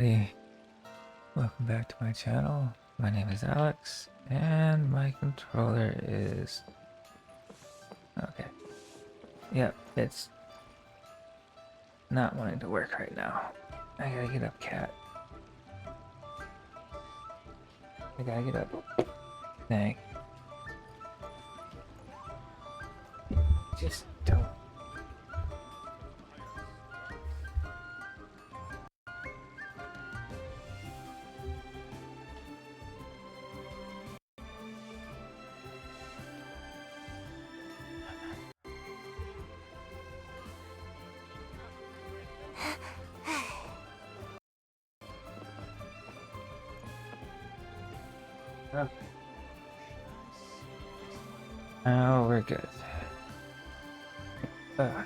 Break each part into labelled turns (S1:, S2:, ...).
S1: Hey, welcome back to my channel. My name is Alex, and my controller is... Okay. Yep, it's not wanting to work right now. I gotta get up, cat. I gotta get up. Dang. Just don't. Okay. Oh, we're good. Uh,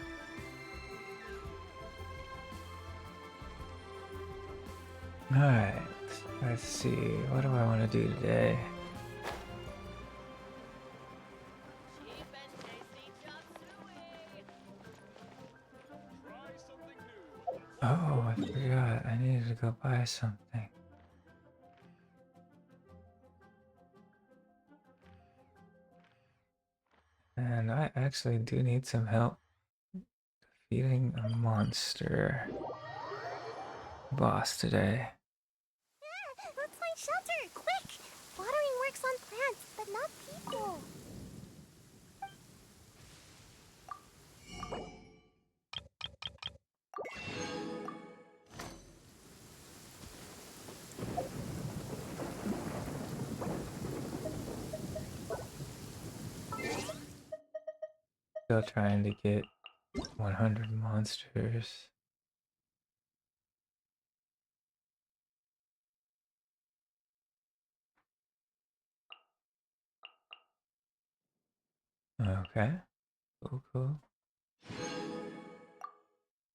S1: Alright, let's see. What do I want to do today? Oh, I forgot. I needed to go buy something. And I actually do need some help defeating a monster boss today.
S2: Let's find shelter, quick! Watering works on plants, but not people.
S1: Still trying to get 100 monsters. Okay, cool.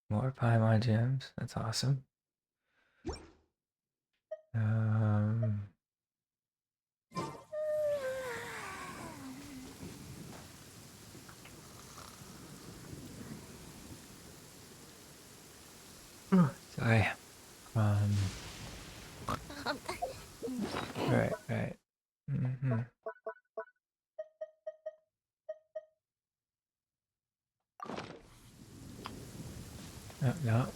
S1: More Paimon gems. That's awesome. Um, Sorry. Right. Mm-hmm. No, not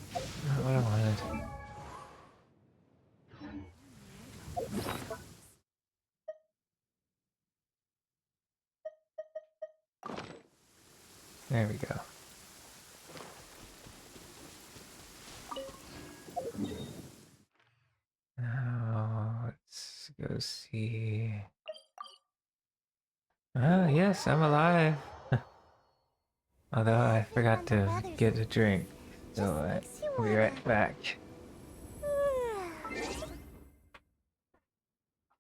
S1: what I wanted. There we go. Now let's go see. Ah, yes, I'm alive. Although I forgot
S2: The
S1: to
S2: weather's
S1: get a drink, so
S2: just makes you
S1: I'll be
S2: wanna.
S1: right back.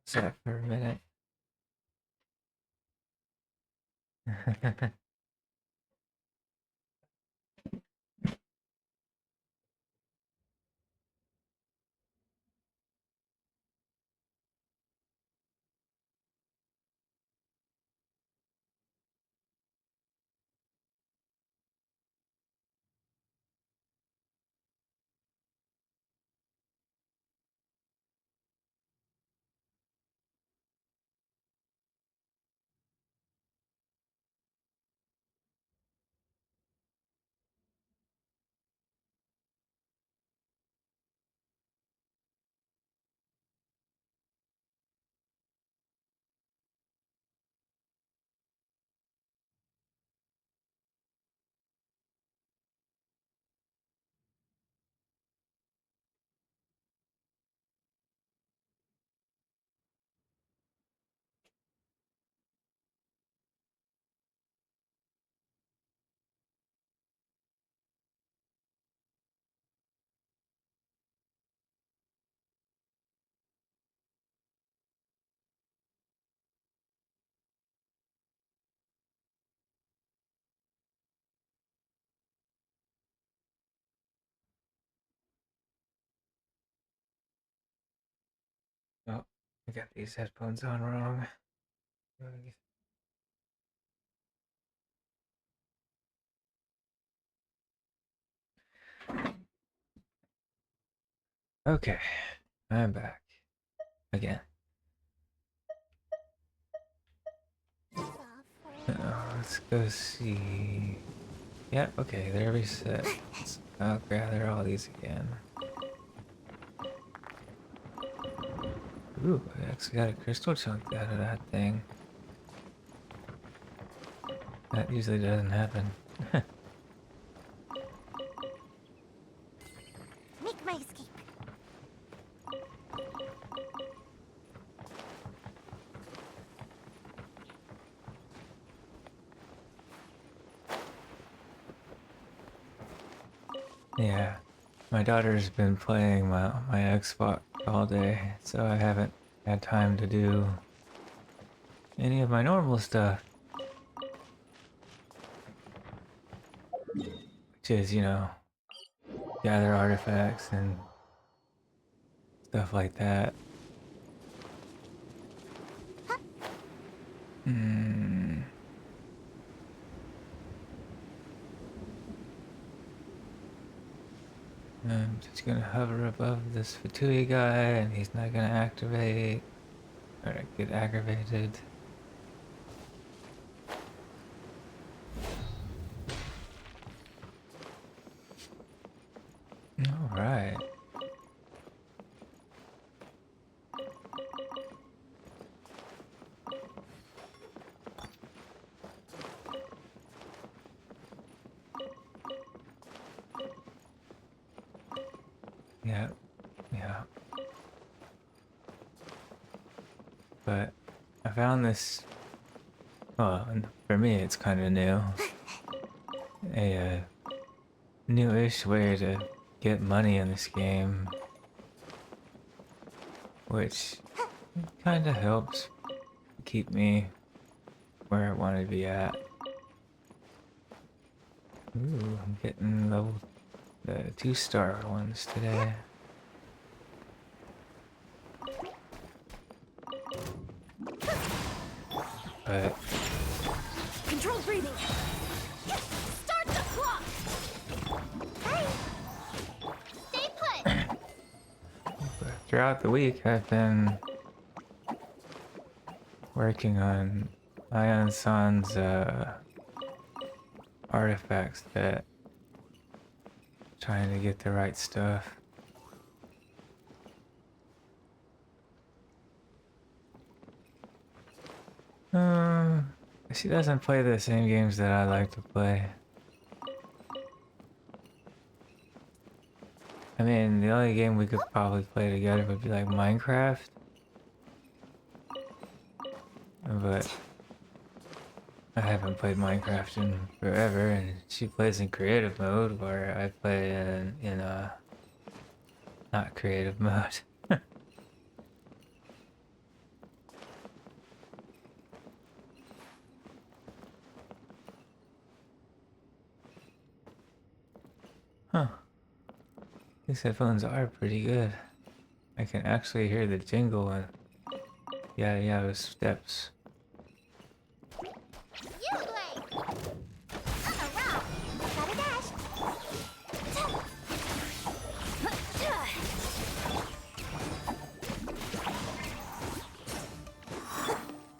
S1: Set for a minute. Oh, I got these headphones on wrong. Okay, I'm back again. Let's go see. Yeah, okay, they're reset. I'll gather all these again. Ooh, I actually got a crystal chunk out of that thing. That usually doesn't happen.
S2: Make my escape.
S1: Yeah, my daughter's been playing my Xbox all day, so I haven't had time to do any of my normal stuff, which is, you know, gather artifacts and stuff like that. Hmm. I'm just gonna hover above this Fatui guy, and he's not gonna activate or get aggravated. All right. Yeah, yeah. But I found this. Well, and for me, it's kind of new. A newish way to get money in this game, which kind of helps keep me where I want to be at. Ooh, I'm getting the 2-star ones today. But
S2: Controlled breathing. Start the clock. Hey. Stay put.
S1: throughout the week, I've been working on Ion San's artifacts that trying to get the right stuff. She doesn't play the same games that I like to play. I mean, the only game we could probably play together would be like Minecraft. But I haven't played Minecraft in forever, and she plays in creative mode, where I play in not creative mode. Huh. These headphones are pretty good. I can actually hear the jingle and yada yada steps.
S2: You play. On a roll. Gotta dash.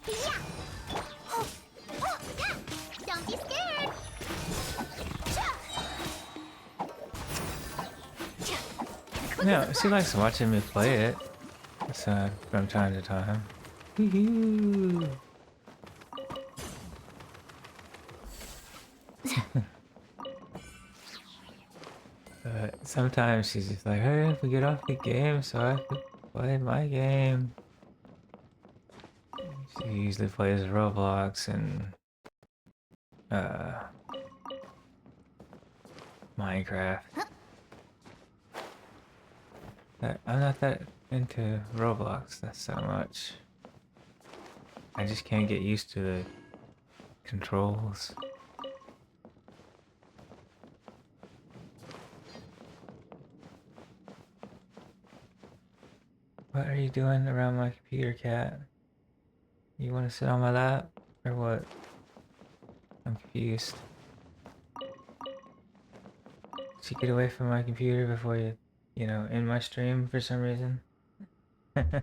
S2: Yeah. Oh, yeah. Don't be scared.
S1: Yeah, she likes watching me play it. So from time to time. Woohoo! Sometimes she's just like, hurry up and get off the game so I can play my game. She usually plays Roblox and uh, Minecraft. I'm not that into Roblox that so much. I just can't get used to the controls. What are you doing around my computer, cat? You want to sit on my lap? Or what? I'm confused. Did you get away from my computer before you you know, in my stream for some reason. Give me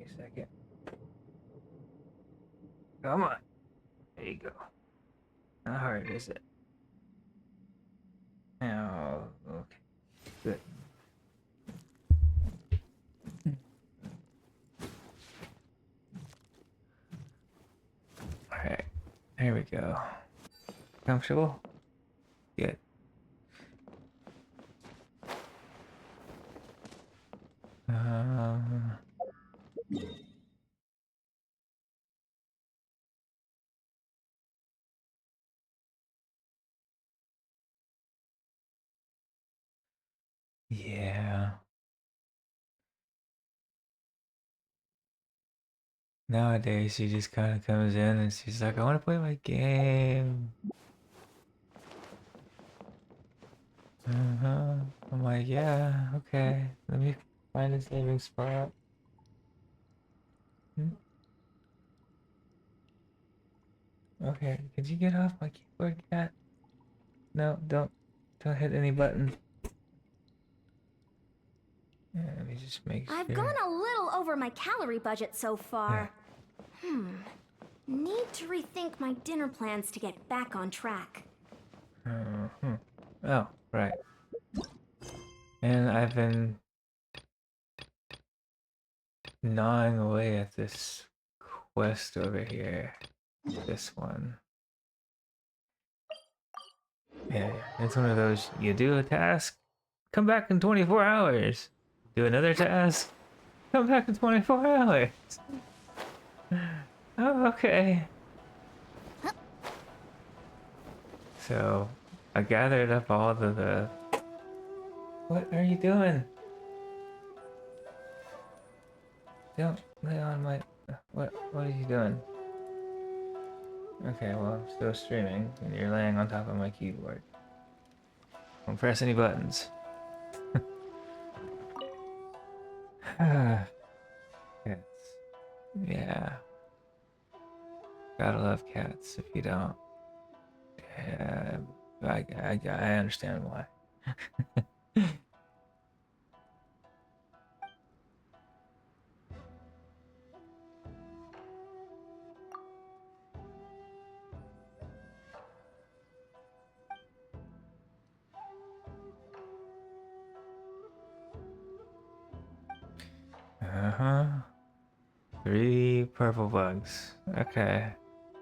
S1: a second. Come on. There you go. How hard is it? Oh, okay. Good. Alright. There we go. Comfortable? Good. Um, yeah. Nowadays, she just kind of comes in and she's like, I want to play my game. I'm like, yeah, okay. Let me find a saving spot. Hmm? Okay, could you get off my keyboard, cat? No, don't hit any buttons. Yeah, let me just make
S2: I've
S1: sure.
S2: gone a little over my calorie budget so far. Need to rethink my dinner plans to get back on track.
S1: Oh, right. And I've been gnawing away at this quest over here. This one. Yeah, it's one of those, you do a task, come back in 24 hours. Do another task, come back in 24 hours. Oh, okay. So, I gathered up all of the... What are you doing? Don't lay on my... What are you doing? Okay, well, I'm still streaming, and you're laying on top of my keyboard. Don't press any buttons. Cats. Yeah. Gotta love cats. If you don't, yeah, I understand why. Uh-huh. 3 purple bugs. Okay.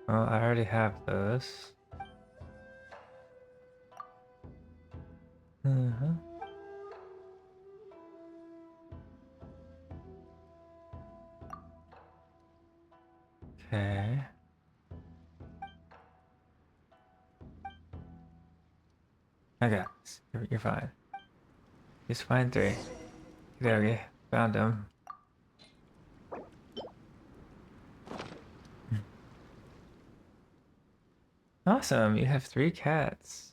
S1: Well, I already have those. Uh-huh. Okay. I got this. You're fine. Just find 3. Okay, found them. Awesome, you have 3 cats.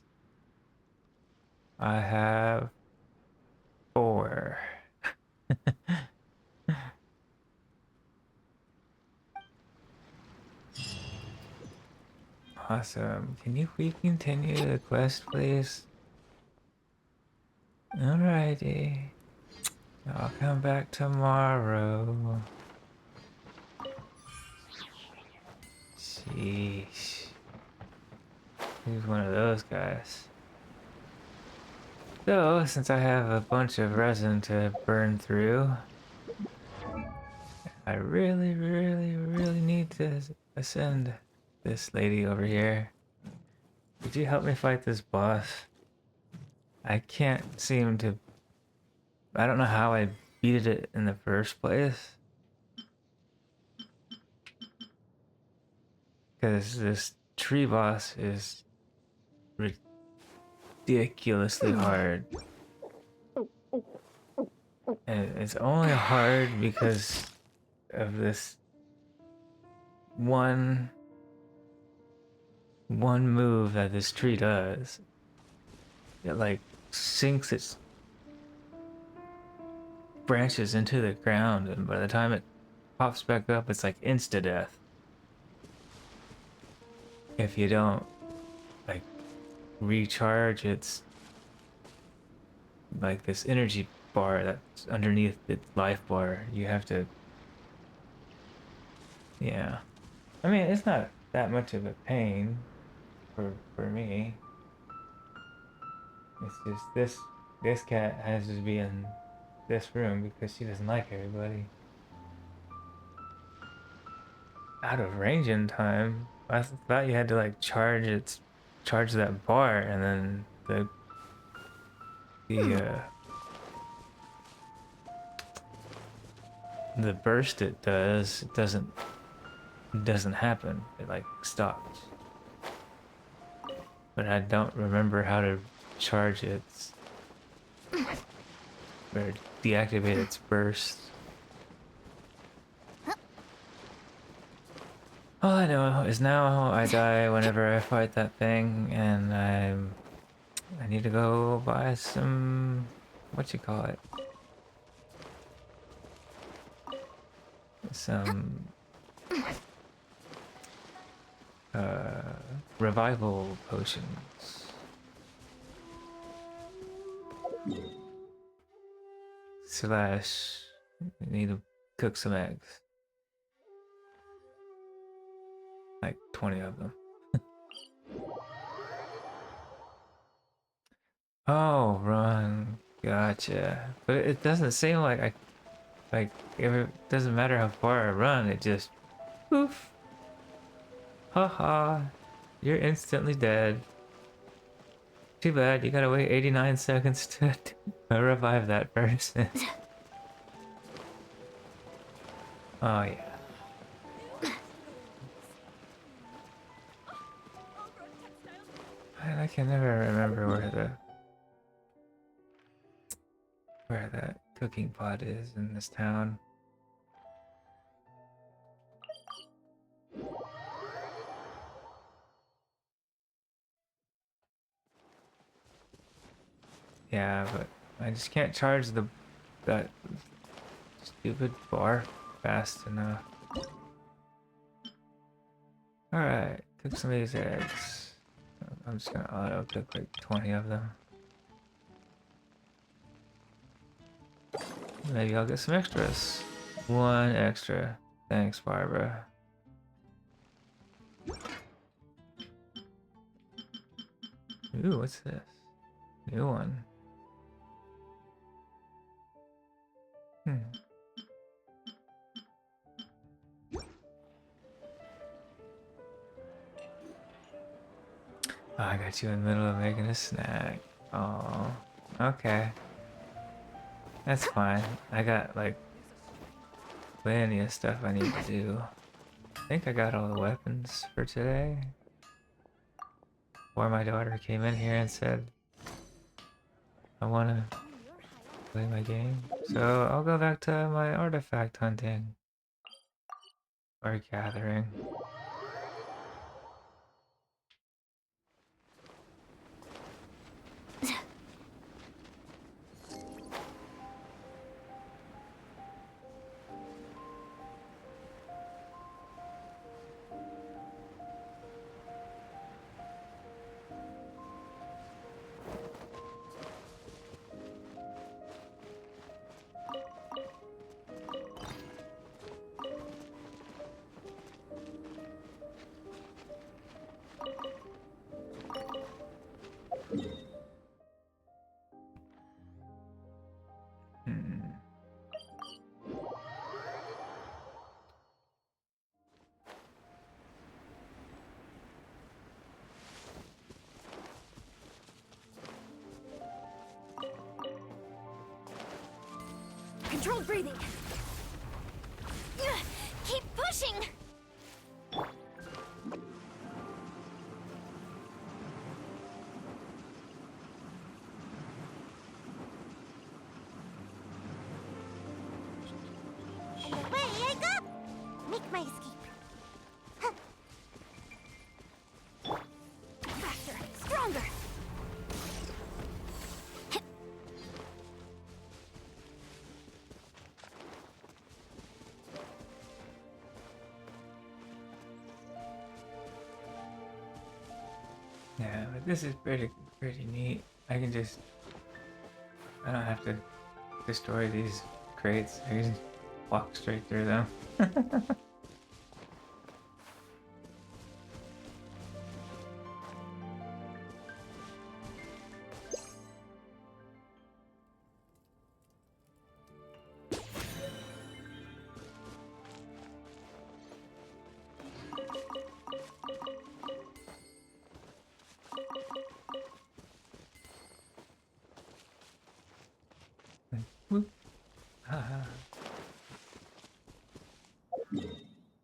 S1: I have 4. Awesome. Can you continue the quest, please? Alrighty. I'll come back tomorrow. Sheesh. He's one of those guys. So, since I have a bunch of resin to burn through, I really, really, really need to ascend this lady over here. Could you help me fight this boss? I can't seem to... I don't know how I beat it in the first place. Because this tree boss is ridiculously hard. And it's only hard because of this one move that this tree does. It like sinks its branches into the ground, and by the time it pops back up, it's like insta death. If you don't like recharge its like this energy bar that's underneath its life bar. You have to, yeah. I mean, it's not that much of a pain for me. It's just this cat has to be in this room because she doesn't like everybody. Out of range in time. I thought you had to like charge that bar and then the the burst it doesn't happen. It like stops. But I don't remember how to charge its or deactivate its burst. All I know is now I die whenever I fight that thing, and I need to go buy some, what you call it, some revival potions. Slash, I need to cook some eggs. Like 20 of them. Oh, run. Gotcha. But it doesn't seem like like, if it doesn't matter how far I run, it just, poof. Haha. You're instantly dead. Too bad, you gotta wait 89 seconds to revive that person. Oh, yeah. I can never remember where that cooking pot is in this town. Yeah, but I just can't charge that stupid bar fast enough. Alright, cook some of these eggs. I'm just gonna auto cook like 20 of them. Maybe I'll get some extras. One extra. Thanks, Barbara. Ooh, what's this? New one. Hmm. Oh, I got you in the middle of making a snack. Oh, okay. That's fine. I got like plenty of stuff I need to do. I think I got all the weapons for today. Before my daughter came in here and said, I wanna play my game. So I'll go back to my artifact hunting. Or gathering. Hmm.
S2: Controlled breathing. Keep pushing. Away I go. Make my escape. Faster, stronger.
S1: Yeah, but this is pretty neat. I can just, I don't have to destroy these crates. I can walk straight through them. Whoop.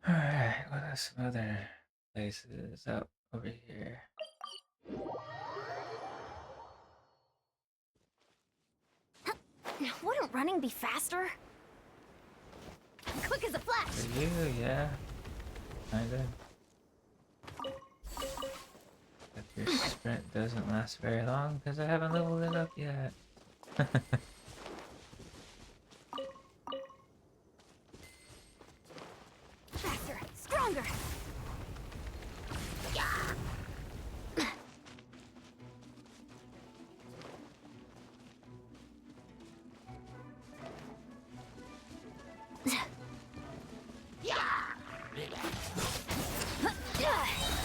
S1: Alright, what are some other places up over here?
S2: Wouldn't running be faster? Quick as a flash!
S1: For you, yeah. Kinda. But your sprint doesn't last very long because I haven't leveled it up yet.
S2: Faster! Stronger!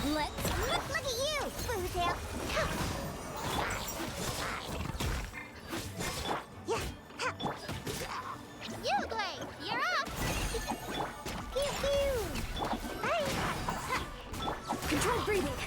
S2: Look at you, Bootail! You, Glade, you're up! Pew pew! Bye! Control breathing!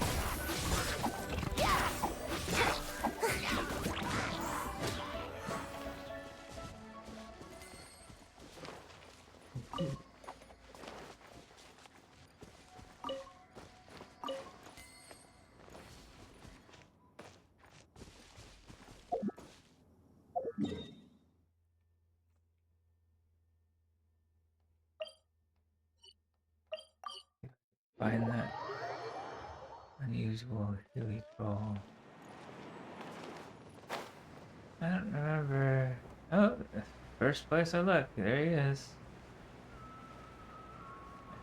S1: Find that unusual hilly troll. I don't remember. Oh, first place I looked. There he is.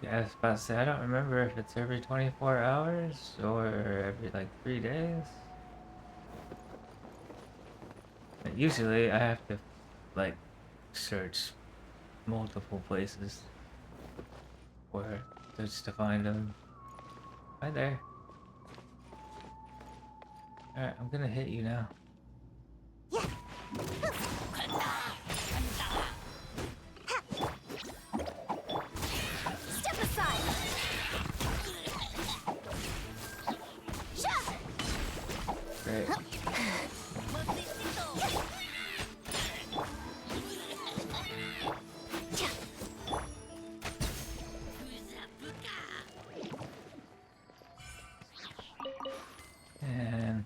S1: Yeah, I was about to say, I don't remember if it's every 24 hours or every like 3 days. But usually I have to like search multiple places for just to find them. Right there. Alright, I'm gonna hit you now.
S2: Step aside!
S1: Great. And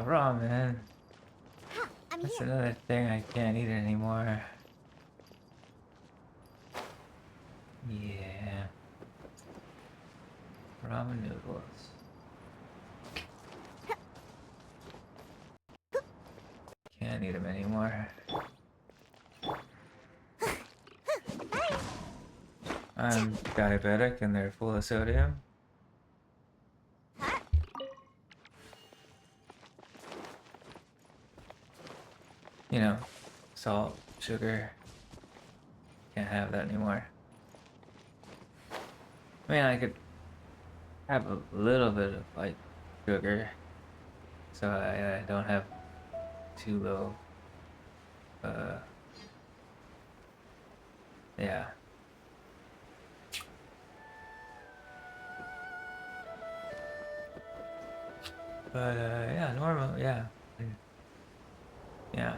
S1: ramen.
S2: I'm
S1: That's
S2: here.
S1: another thing I can't eat anymore. Yeah. Ramen noodles. Can't eat them anymore. I'm diabetic and they're full of sodium. You know, salt, sugar. Can't have that anymore. I mean, I could have a little bit of like sugar, so I don't have too low. Yeah. But yeah, normal. Yeah. Yeah.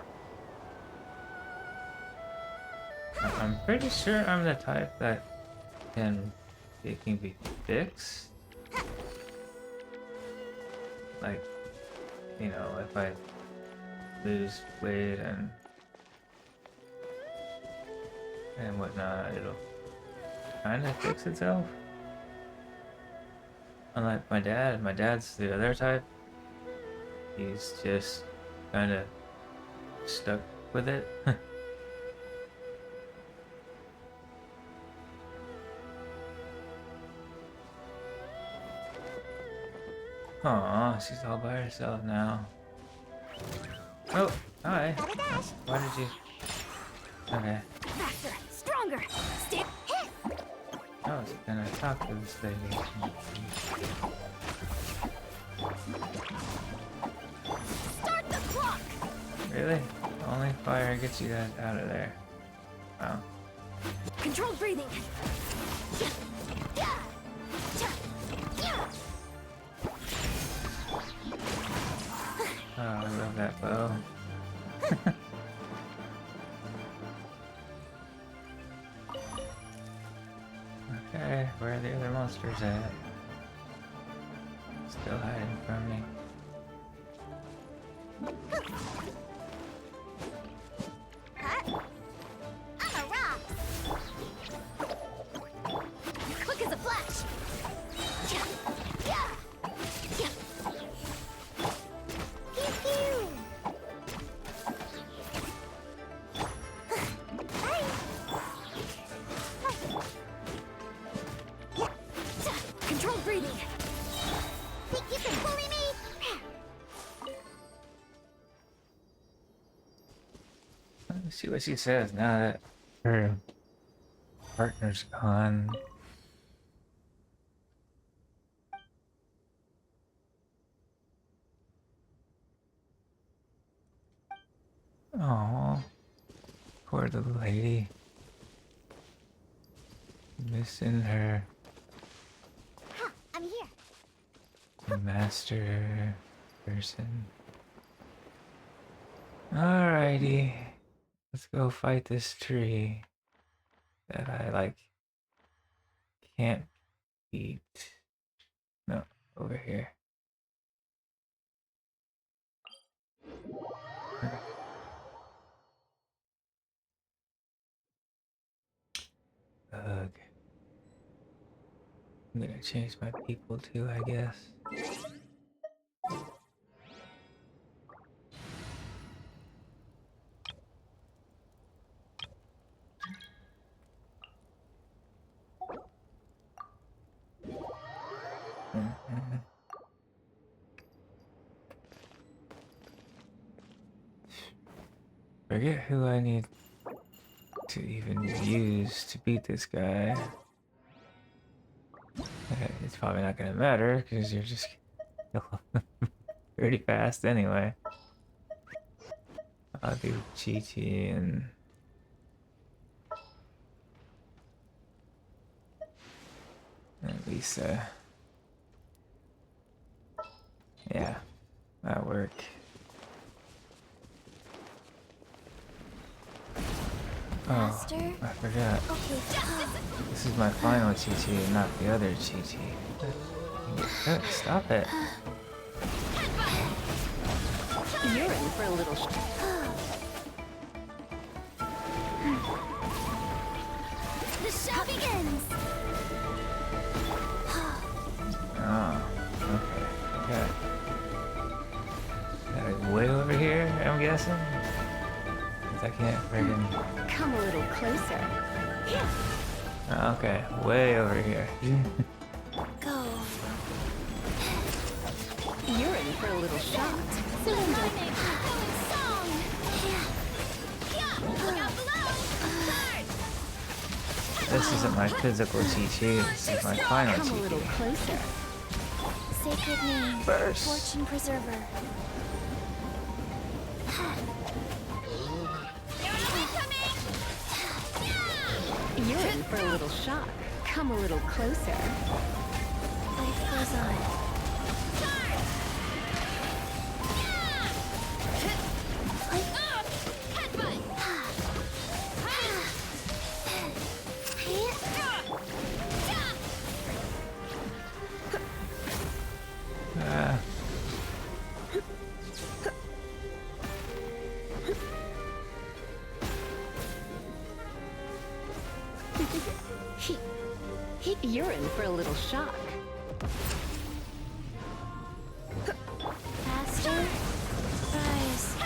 S1: I'm pretty sure I'm the type that it can be fixed. Like, you know, if I lose weight and whatnot, it'll kind of fix itself. Unlike my dad's the other type. He's just kind of stuck with it. Aw, she's all by herself now. Oh, hi.
S2: Got a dash.
S1: Why did you... Okay.
S2: Faster, stronger. Stick. Hit.
S1: I was gonna talk to this lady.
S2: Start the clock.
S1: Really? Only fire gets you guys out of there. Wow.
S2: Controlled breathing.
S1: Oh, I love that bow. Okay, where are the other monsters at? Still hiding from me.
S2: Huh? I'm a rock. Quick as a flash. Pew pew. Controlled breathing. Think you can bully me?
S1: Let's see what she says now that her partner's gone. Oh, poor little lady. Missing her
S2: Huh, I'm here.
S1: master person. Alrighty. Let's go fight this tree that I like can't beat. No, over here. Ugh. I'm gonna change my people too, I guess. Mhm. Forget who I need to even use to beat this guy. It's probably not gonna matter because you're just pretty fast anyway. I'll do Chi-Chi and Lisa. Yeah, that'll work. Oh,
S2: Master?
S1: I forgot.
S2: Okay.
S1: This is my final Chi-Chi and not the other Chi-Chi. Stop it.
S3: You're in for a little
S2: The show begins.
S1: Oh, okay. Got it way over here, I'm guessing? 'Cause I can't friggin'...
S3: Come a little closer.
S1: Okay, way over here.
S2: Go.
S3: You're in for a little shot.
S2: Song. Look out below. Start.
S1: This isn't my physical Chi-Chi, this is my final
S3: Come a little
S1: Chi-Chi.
S3: closer.
S2: Sacred name.
S1: Burst.
S2: Fortune preserver.
S3: You're in for a little shock. Come a little closer.
S2: Life goes on.
S1: Ah.
S3: You're in for a little shock.
S2: Faster. Rise.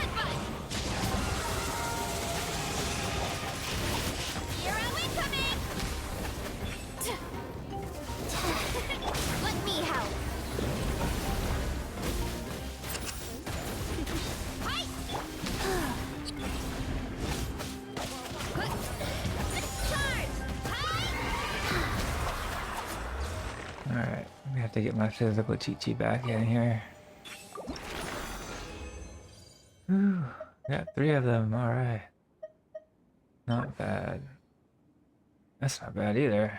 S2: Here are we coming. Let me help.
S1: have to get my physical Chi-Chi back in here. Whew, got 3 of them, alright. Not bad. That's not bad either.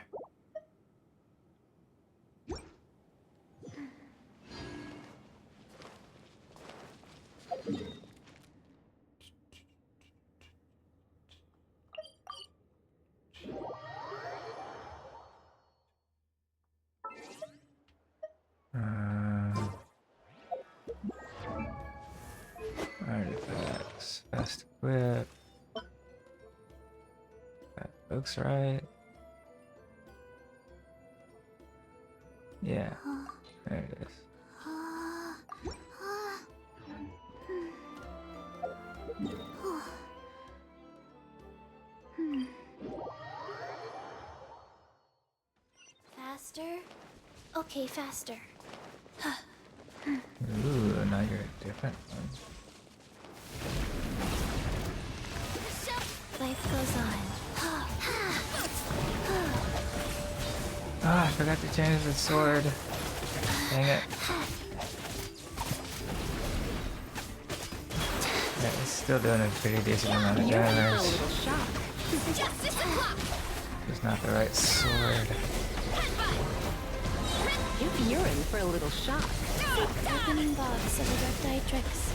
S1: Artifacts. Fast equip. That looks right. Yeah. There it is.
S2: Faster? Okay, faster.
S1: Ooh, now you're a different one.
S2: Life goes on.
S1: Ah, I forgot to change the sword. Dang it. Yeah, it's still doing a pretty decent amount of
S3: You're in for a
S1: damage.
S3: little shock.
S1: It's not the right sword.
S3: If you're in for a little shock.
S2: Opening box of the Dark Dietrix.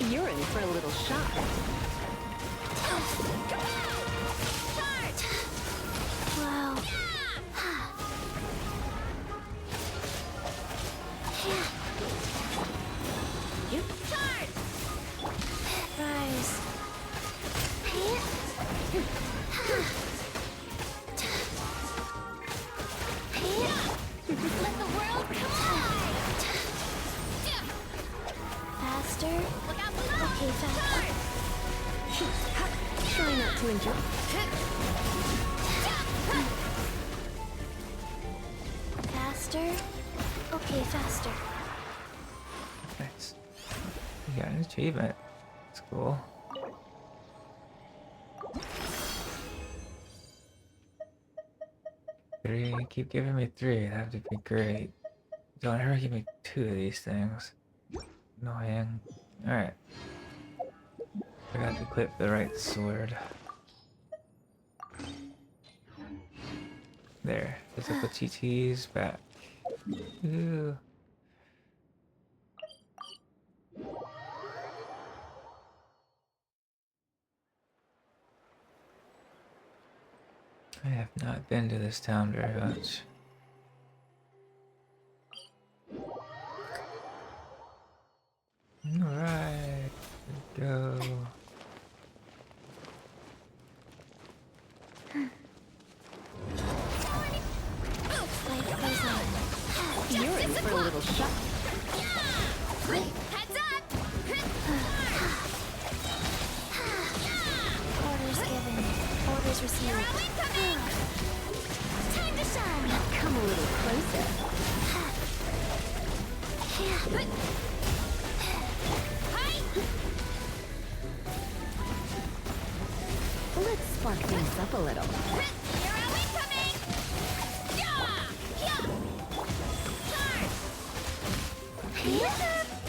S3: You're in for a little shock.
S2: Wow.
S3: You
S2: Rise. Let the world collide. Faster. Okay, faster.
S3: try not to enjoy.
S2: Faster. Okay, faster.
S1: Nice. You got an achievement. That's cool. Three. Keep giving me 3. That'd be great. Don't ever give me 2 of these things. Annoying. Alright. Forgot to equip the right sword. There. Physical TT's back. Ooh. I have not been to this town very much. Alright. Go.
S2: Life goes on.
S3: You're in for a little shock.
S2: Heads up! Orders given. Orders received. Time to shine!
S3: Come a little closer. Let's spark things up a little.
S2: Here are we coming!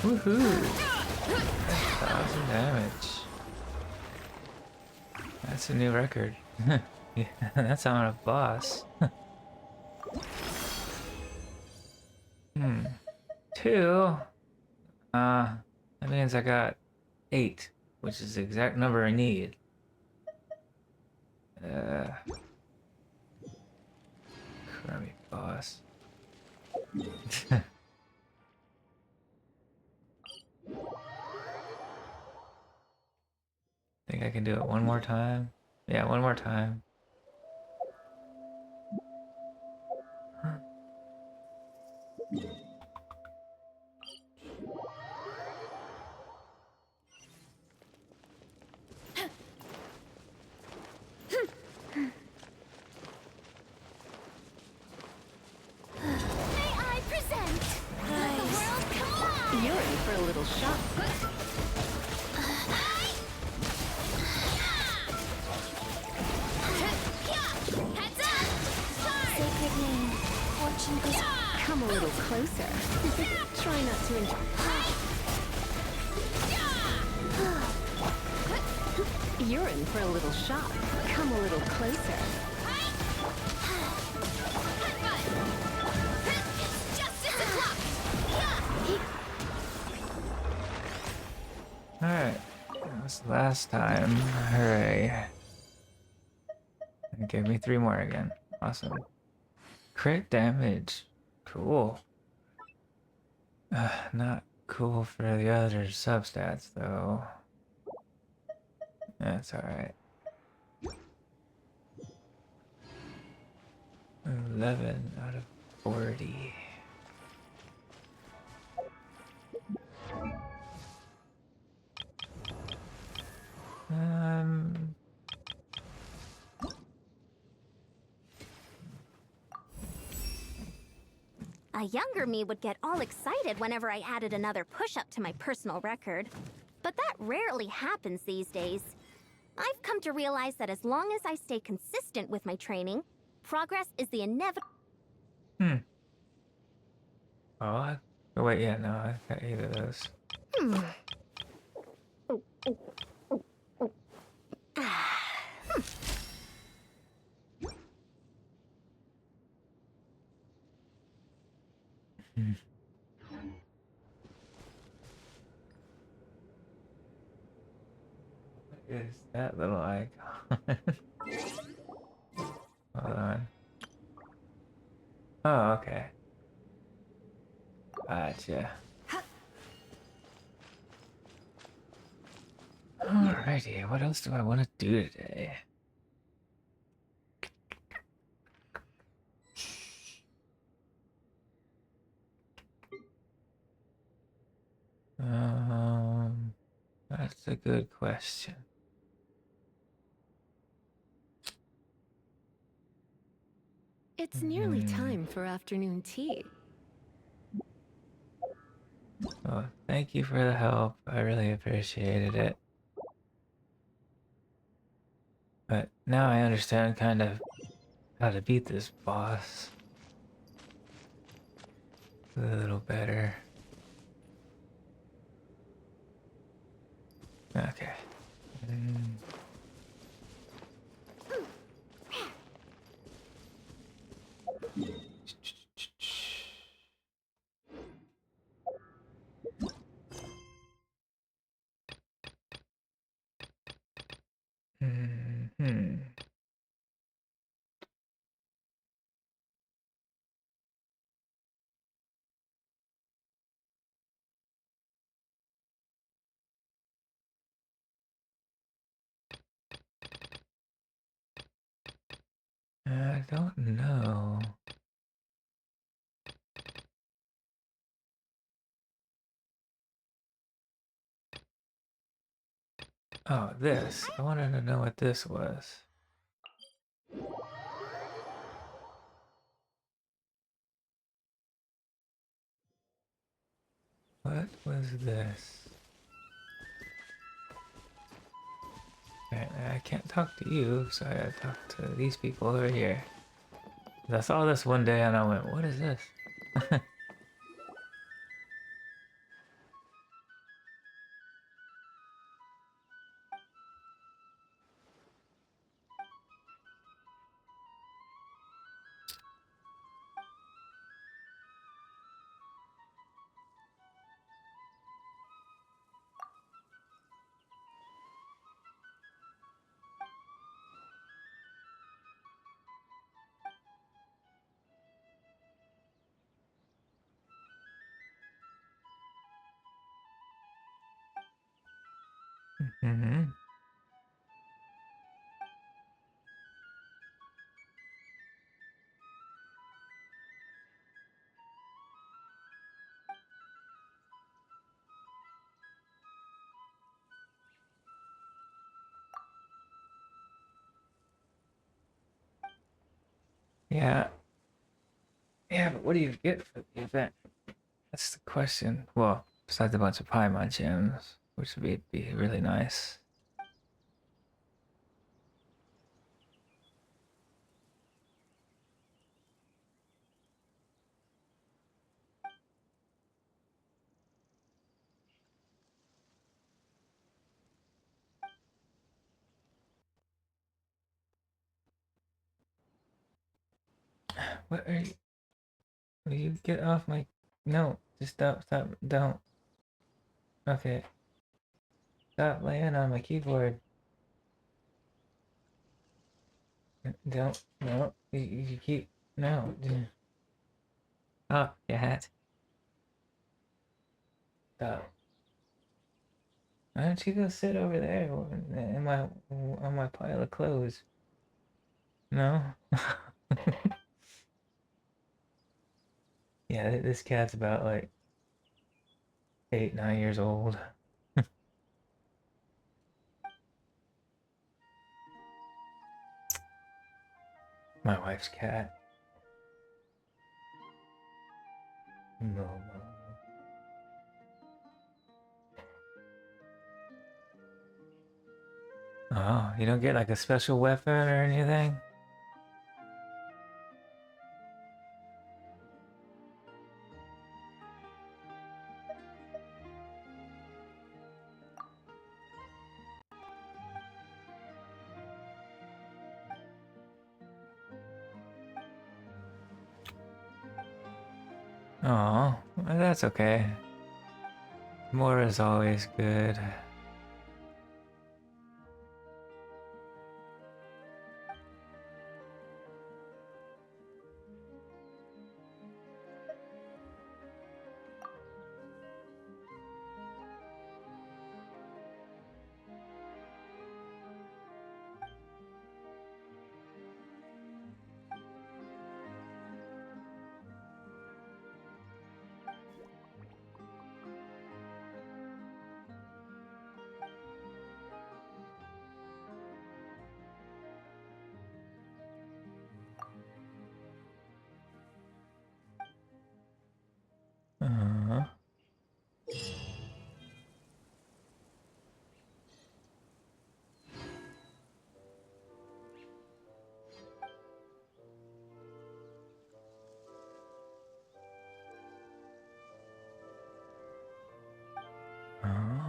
S1: Woohoo! 1,000 damage. That's a new record. Yeah, that's on a boss. 2. That means I got 8, which is the exact number I need. Crummy boss. Think I can do it one more time? Yeah, one more time.
S3: little closer. Try not to enjoy. You're in for a little shock. Come a little closer.
S2: It's just 6 o'clock.
S1: Alright. That was the last time. Hooray. It gave me 3 more again. Awesome. Crit damage. Cool. Not cool for the other substats, though. That's alright. 11 out of 40.
S2: A younger me would get all excited whenever I added another push-up to my personal record. But that rarely happens these days. I've come to realize that as long as I stay consistent with my training, progress is the inevitable.
S1: Oh, wait, yeah, no, I got 8 of those. What is that little icon? Hold on. Oh, okay. Gotcha. Alrighty, what else do I want to do today? That's a good question.
S3: It's nearly time for afternoon tea.
S1: Well, thank you for the help. I really appreciated it. But now I understand kind of how to beat this boss a little better. Okay. I don't know. Oh, this. I wanted to know what this was. What was this? I can't talk to you, so I gotta talk to these people over here. I saw this one day and I went, what is this? Mm-hmm. Yeah. Yeah, but what do you get for the event? That's the question. Well, besides a bunch of Paimon gems, which would be really nice. What are you? Will you get off my... No, just stop, don't. Okay. Stop laying on my keyboard. Don't, no, you keep, no. Oh, cat. Stop. Why don't you go sit over there on my pile of clothes? No? Yeah, this cat's about like 8, 9 years old. My wife's cat. No. Oh, you don't get like a special weapon or anything? Oh, that's okay. More is always good. Uh-huh.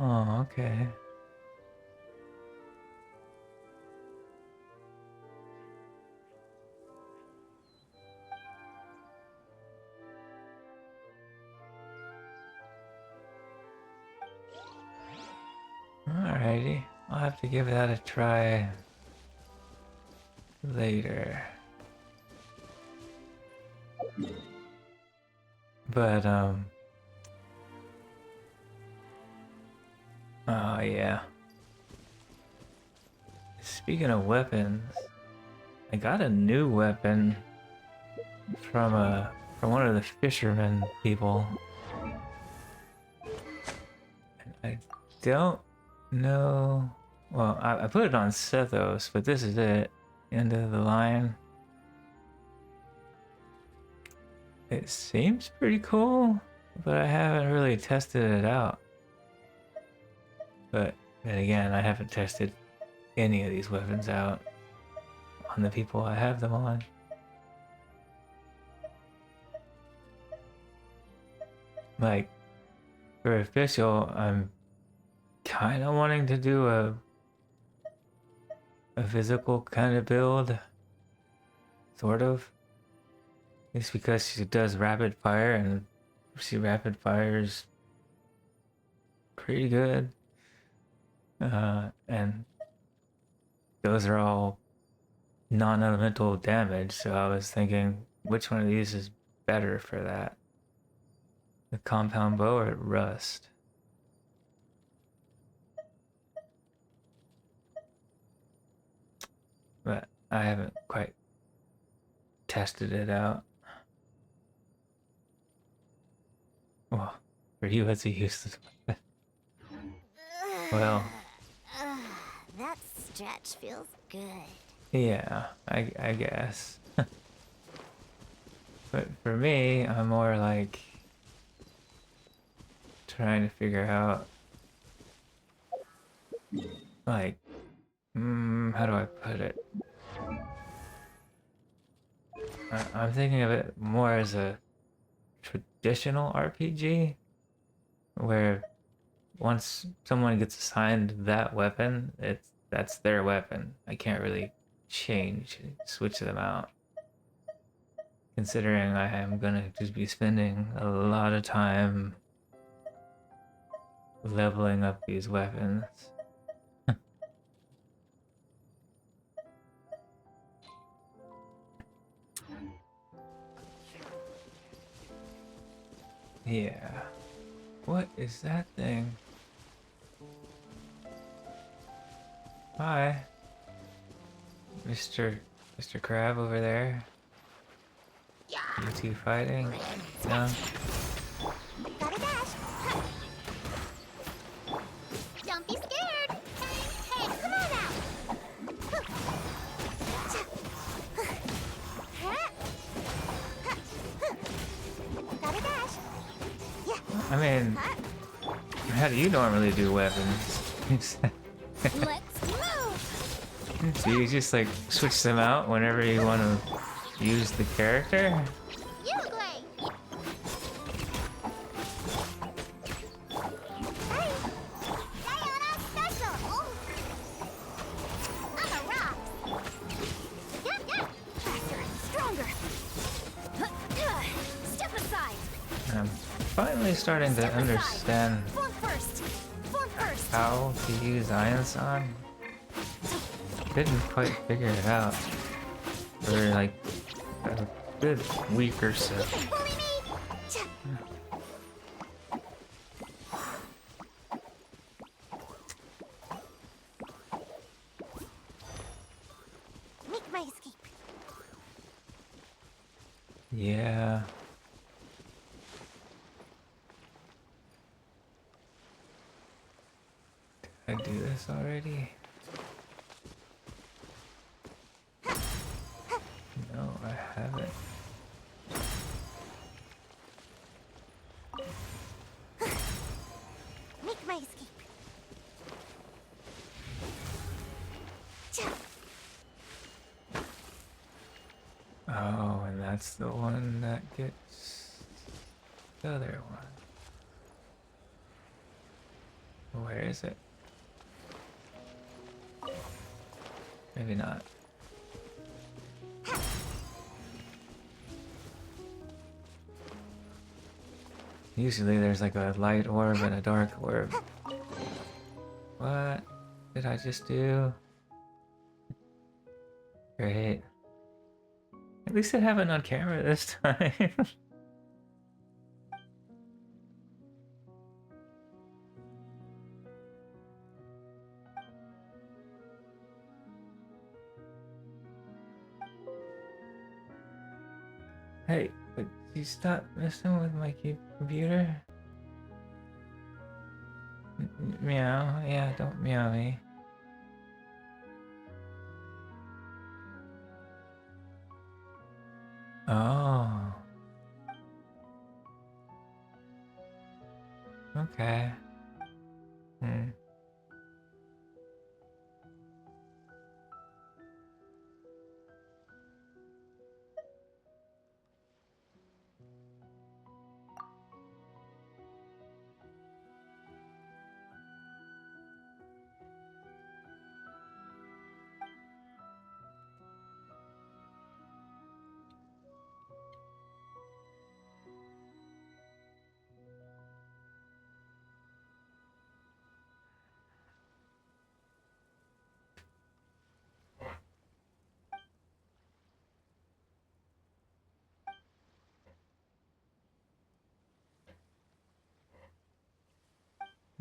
S1: Oh, okay. Alrighty, I'll have to give that a try later. But, oh yeah. Speaking of weapons, I got a new weapon from one of the fishermen people. And I don't know. Well, I put it on Sethos, but this is it. End of the line. It seems pretty cool, but I haven't really tested it out. But then again, I haven't tested any of these weapons out on the people I have them on. Like, for official, I'm kind of wanting to do a physical kind of build. Sort of. It's because she does rapid fire, and she rapid fires pretty good. And those are all non-elemental damage, so I was thinking which one of these is better for that? The compound bow or rust? But I haven't quite tested it out. Well, for you it's a useless weapon. Well,
S2: That stretch feels good.
S1: yeah, I guess. But for me, I'm more like trying to figure out, like, how do I put it? I'm thinking of it more as a traditional RPG, where once someone gets assigned that weapon, that's their weapon. I can't really switch them out. considering I am gonna just be spending a lot of time leveling up these weapons. Yeah. What is that thing? Hi. Mr. Crab over there. You two fighting? No?
S2: Gotta dash. Don't be scared. Hey, come on out. Gotta dash.
S1: I mean, how do you normally do weapons?
S2: Let's move.
S1: Do you just like switch them out whenever you want to use the character?
S2: You play. Hey, Diana special. On the rocks. Yeah. Faster and stronger. Step aside.
S1: I'm finally starting to understand
S2: Form first.
S1: how to use Iron Song. Didn't quite figure it out for like a good week or so.
S2: You can bully me. Make my escape.
S1: Yeah. Did I do this already? No, I haven't.
S2: Make my escape.
S1: Oh, and that's the one that gets the other one. Where is it? Maybe not. Usually there's like a light orb and a dark orb. What did I just do? Great. At least I have it on camera this time. Hey, would you stop messing with my computer? Meow. Yeah, don't meow me. Oh. Okay. Hmm.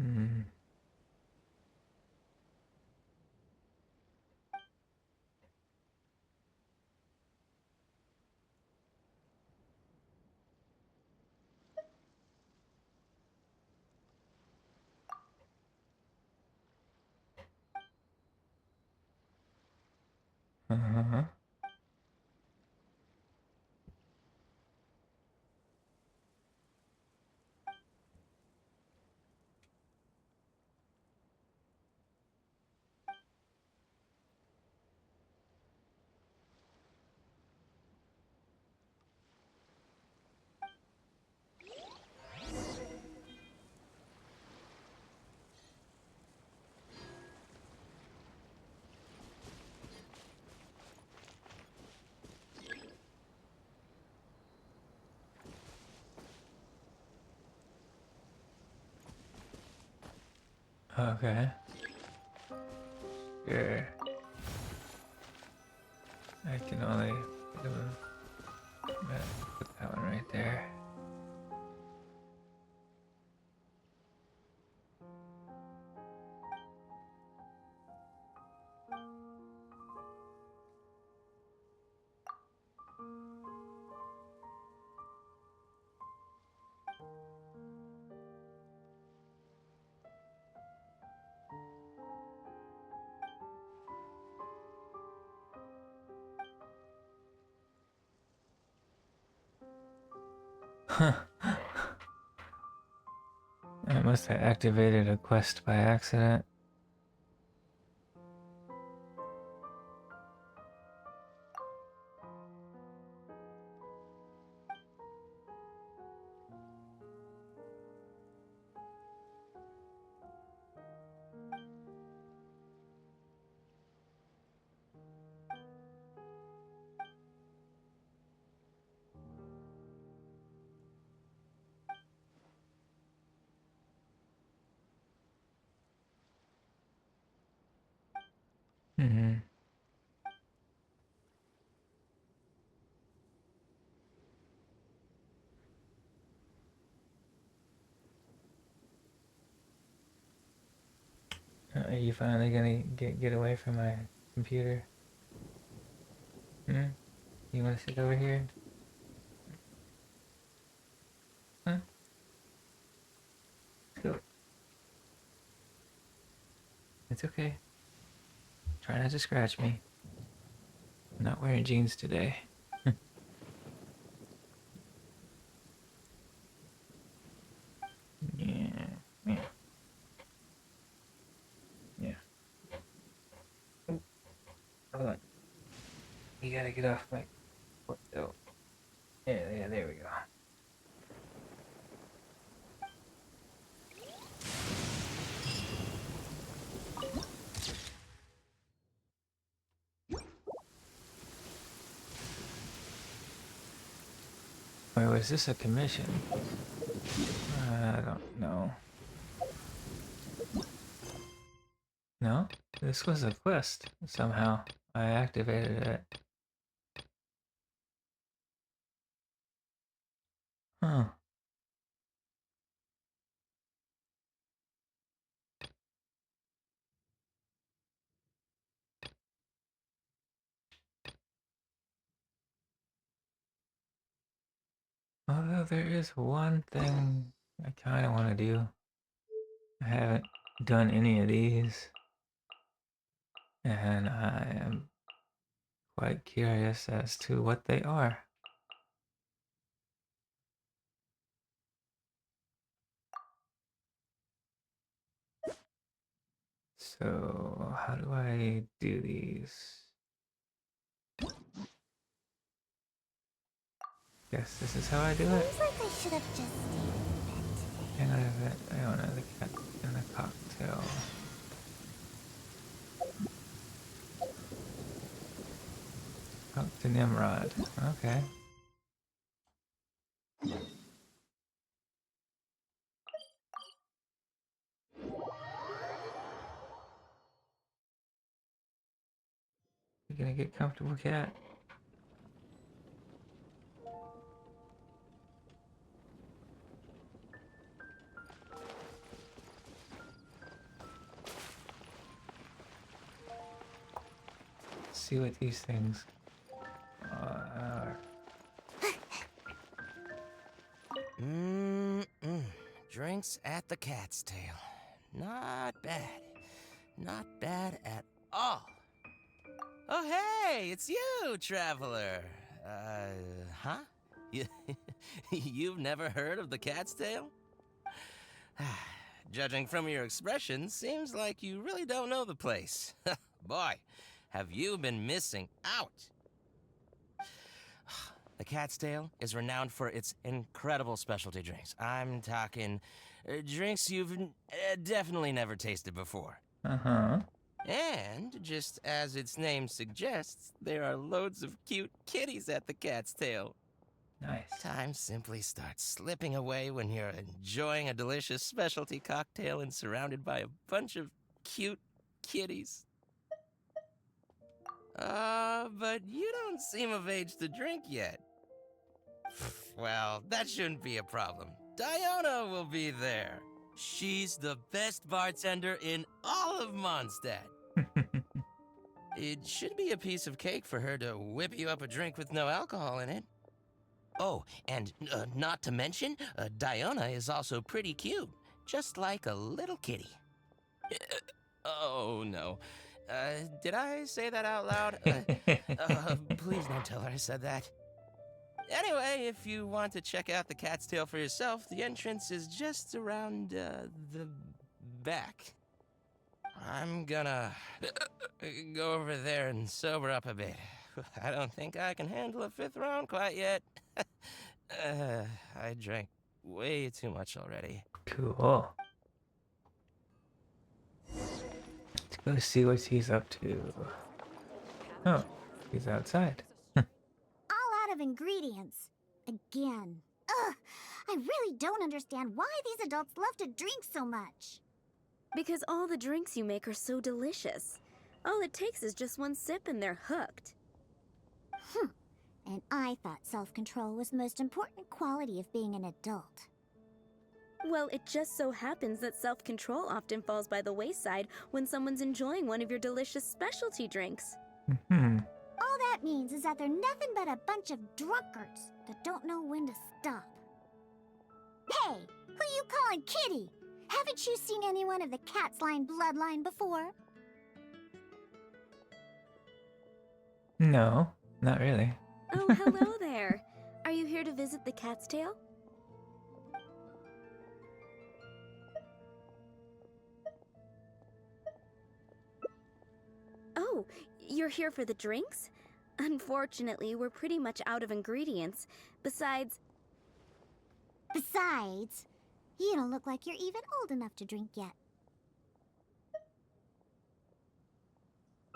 S1: Hmm. Uh-huh. Okay. Sure. I can only put that one right there. Huh. I must have activated a quest by accident. Mm-hmm. Are you finally gonna get away from my computer? Hmm? You wanna sit over here? Huh? Go. It's okay. Try not to scratch me. I'm not wearing jeans today. Yeah. Yeah. Yeah. Oh, hold on. You gotta get off my foot though. Yeah, there we go. Wait, was this a commission? I don't know. No? This was a quest. Somehow I activated it. Huh. Although there is one thing I kind of want to do. I haven't done any of these, and I am quite curious as to what they are. So, how do I do these? Guess this is how I do it.
S2: Seems like I should have just stayed in bed today.
S1: Hang on a bit. I don't know, the cat and the cocktail. Talk to Nimrod. Okay. You gonna get comfortable, cat? Let's see what these things are.
S4: Drinks at the Cat's Tail. Not bad. Not bad at all. Oh, hey, it's you, traveler. Huh? You've never heard of the Cat's Tail? Judging from your expression, seems like you really don't know the place. Boy, have you been missing out. The Cat's Tail is renowned for its incredible specialty drinks. I'm talking drinks you've definitely never tasted before.
S1: Uh-huh.
S4: And, just as its name suggests, there are loads of cute kitties at the Cat's Tail.
S1: Nice.
S4: Time simply starts slipping away when you're enjoying a delicious specialty cocktail and surrounded by a bunch of cute kitties. But you don't seem of age to drink yet. Well, that shouldn't be a problem. Diana will be there. She's the best bartender in all of Mondstadt. It should be a piece of cake for her to whip you up a drink with no alcohol in it. Oh, and not to mention, Diana is also pretty cute, just like a little kitty. Oh, no. Did I say that out loud? Please don't tell her I said that. Anyway, if you want to check out the cat's tail for yourself, the entrance is just around the back. I'm gonna go over there and sober up a bit. I don't think I can handle a 5th round quite yet. I drank way too much already.
S1: Cool. Let's go see what he's up to. Oh, he's outside.
S2: All out of ingredients. Again. Ugh, I really don't understand why these adults love to drink so much.
S3: Because all the drinks you make are so delicious. All it takes is just one sip and they're hooked.
S2: And I thought self-control was the most important quality of being an adult.
S3: Well, it just so happens that self-control often falls by the wayside when someone's enjoying one of your delicious specialty drinks.
S2: All that means is that they're nothing but a bunch of drunkards that don't know when to stop. Hey, who you calling kitty? Haven't you seen anyone of the cat's line bloodline before?
S1: No, not really.
S3: Oh, hello there. Are you here to visit the cat's tail? Oh, you're here for the drinks? Unfortunately, we're pretty much out of ingredients. Besides,
S2: you don't look like you're even old enough to drink yet.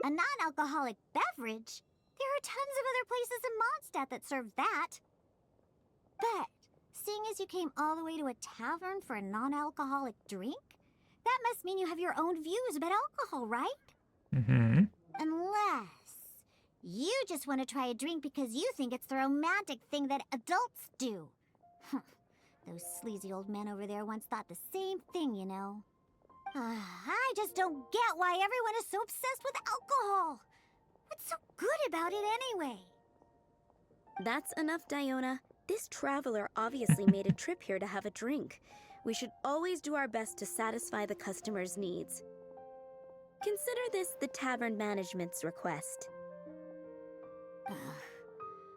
S2: A non-alcoholic beverage? There are tons of other places in Mondstadt that serve that. But, seeing as you came all the way to a tavern for a non-alcoholic drink, that must mean you have your own views about alcohol, right? Unless you just want to try a drink because you think it's the romantic thing that adults do. Those sleazy old men over there once thought the same thing, you know. I just don't get why everyone is so obsessed with alcohol. What's so good about it anyway?
S3: that's enough, Diona. This traveler obviously made a trip here to have a drink. We should always do our best to satisfy the customer's needs. Consider this the tavern management's request.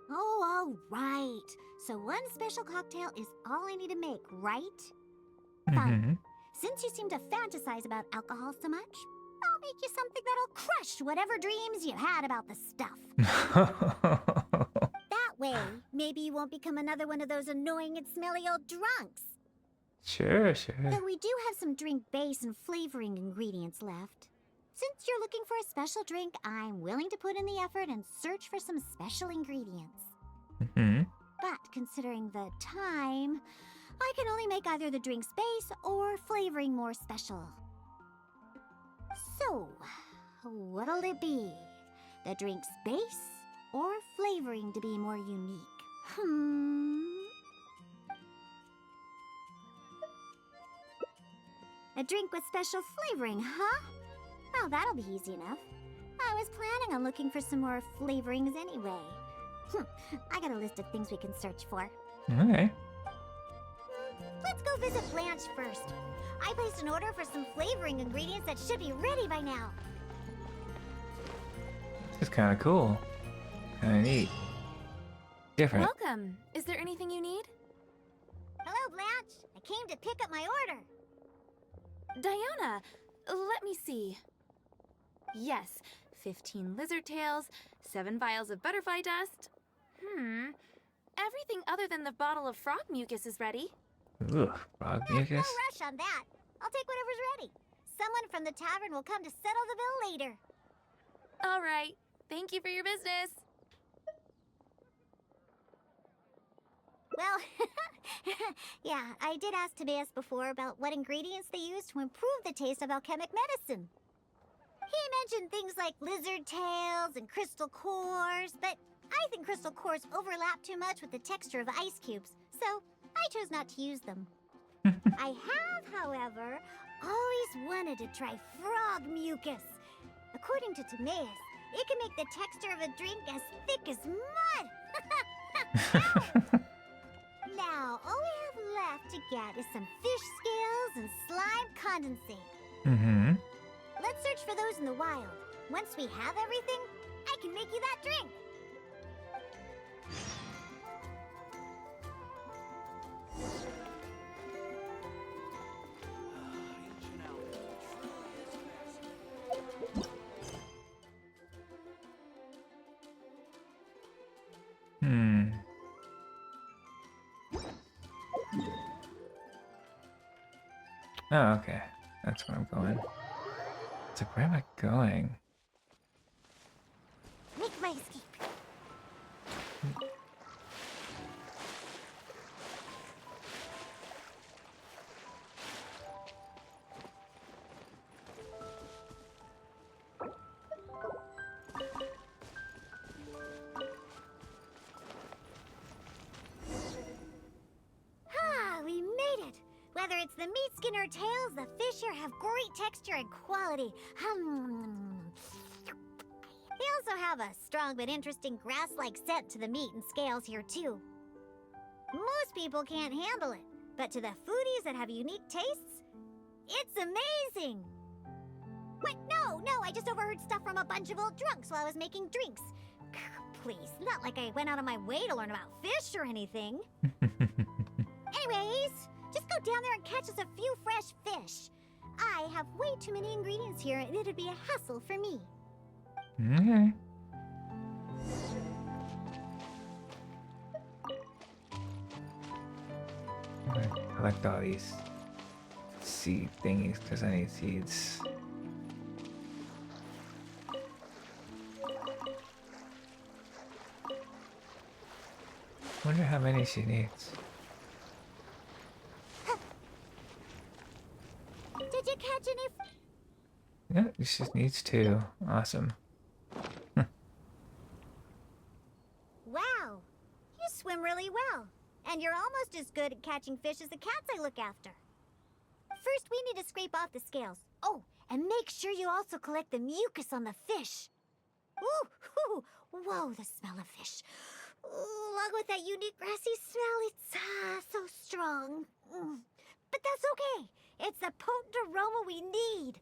S2: Oh, all right. So one special cocktail is all I need to make, right? Fine. Since you seem to fantasize about alcohol so much, I'll make you something that'll crush whatever dreams you had about the stuff. That way, maybe you won't become another one of those annoying and smelly old drunks.
S1: Sure.
S2: Though we do have some drink base and flavoring ingredients left. Since you're looking for a special drink, I'm willing to put in the effort and search for some special ingredients. But considering the time, I can only make either the drink's base or flavoring more special. So, what'll it be? The drink's base or flavoring to be more unique? A drink with special flavoring, huh? Well, that'll be easy enough. I was planning on looking for some more flavorings anyway. I got a list of things we can search for.
S1: Okay.
S2: Let's go visit Blanche first. I placed an order for some flavoring ingredients that should be ready by now.
S1: This is kind of cool. Kind of neat. Different.
S5: Welcome. Is there anything you need?
S2: Hello, Blanche. I came to pick up my order.
S5: Diana, let me see. Yes, 15 lizard tails, 7 vials of butterfly dust. Everything other than the bottle of frog mucus is ready.
S1: Ugh, frog
S2: No
S1: mucus.
S2: rush on that. I'll take whatever's ready. Someone from the tavern will come to settle the bill later.
S5: All right. Thank you for your business.
S6: Well, yeah, I did ask Timaeus before about what ingredients they use to improve the taste of alchemic medicine. He mentioned things like lizard tails and crystal cores, but I think crystal cores overlap too much with the texture of ice cubes, so I chose not to use them. I have, however, always wanted to try frog mucus. According to Timaeus, it can make the texture of a drink as thick as mud. Now, all we have left to get is some fish scales and slime condensate.
S1: Mm-hmm.
S6: Let's search for those in the wild. Once we have everything, I can make you that drink.
S1: Oh, okay. That's where I'm going. It's like, where am I going?
S6: Make my escape. We made it! Whether it's the meat skin or tails, the fish here have great texture and quality. They also have a strong but interesting grass-like scent to the meat and scales here, too. Most people can't handle it, but to the foodies that have unique tastes, it's amazing! Wait, no, I just overheard stuff from a bunch of old drunks while I was making drinks. Please, not like I went out of my way to learn about fish or anything. Anyways, just go down there and catch us a few fresh fish. I have way too many ingredients here, and it'd be a hassle for me.
S1: Okay. I'm gonna collect all these seed thingies because I need seeds. Wonder how many she needs.
S6: Did you catch any?
S1: Yeah, she just needs 2. Awesome.
S6: Wow, you swim really well, and you're almost as good at catching fish as the cats I look after. First, we need to scrape off the scales. Oh, and make sure you also collect the mucus on the fish. Ooh, whoa, the smell of fish. Ooh, along with that unique grassy smell, it's so strong. But that's okay. It's the potent aroma we need.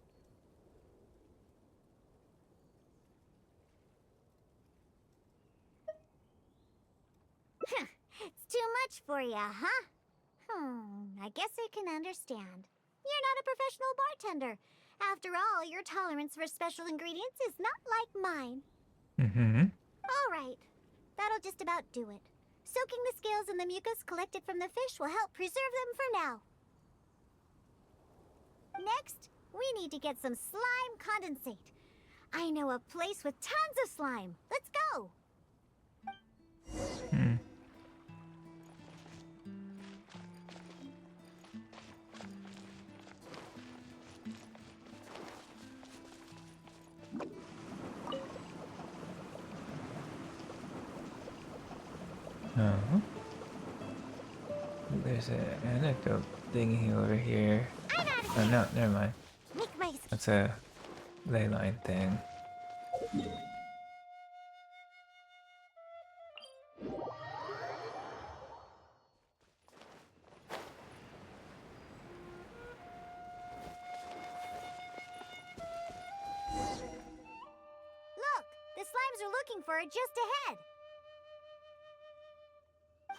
S6: It's too much for you, huh? I guess I can understand. You're not a professional bartender. After all, your tolerance for special ingredients is not like mine.
S1: Mm-hmm.
S6: All right. That'll just about do it. Soaking the scales in the mucus collected from the fish will help preserve them for now. Next, we need to get some slime condensate. I know a place with tons of slime. Let's go!
S1: Oh. There's an anecdote thingy over here. Oh no, never mind.
S6: Make my escape.
S1: That's a ley line thing.
S6: Look! The slimes are looking for it just ahead.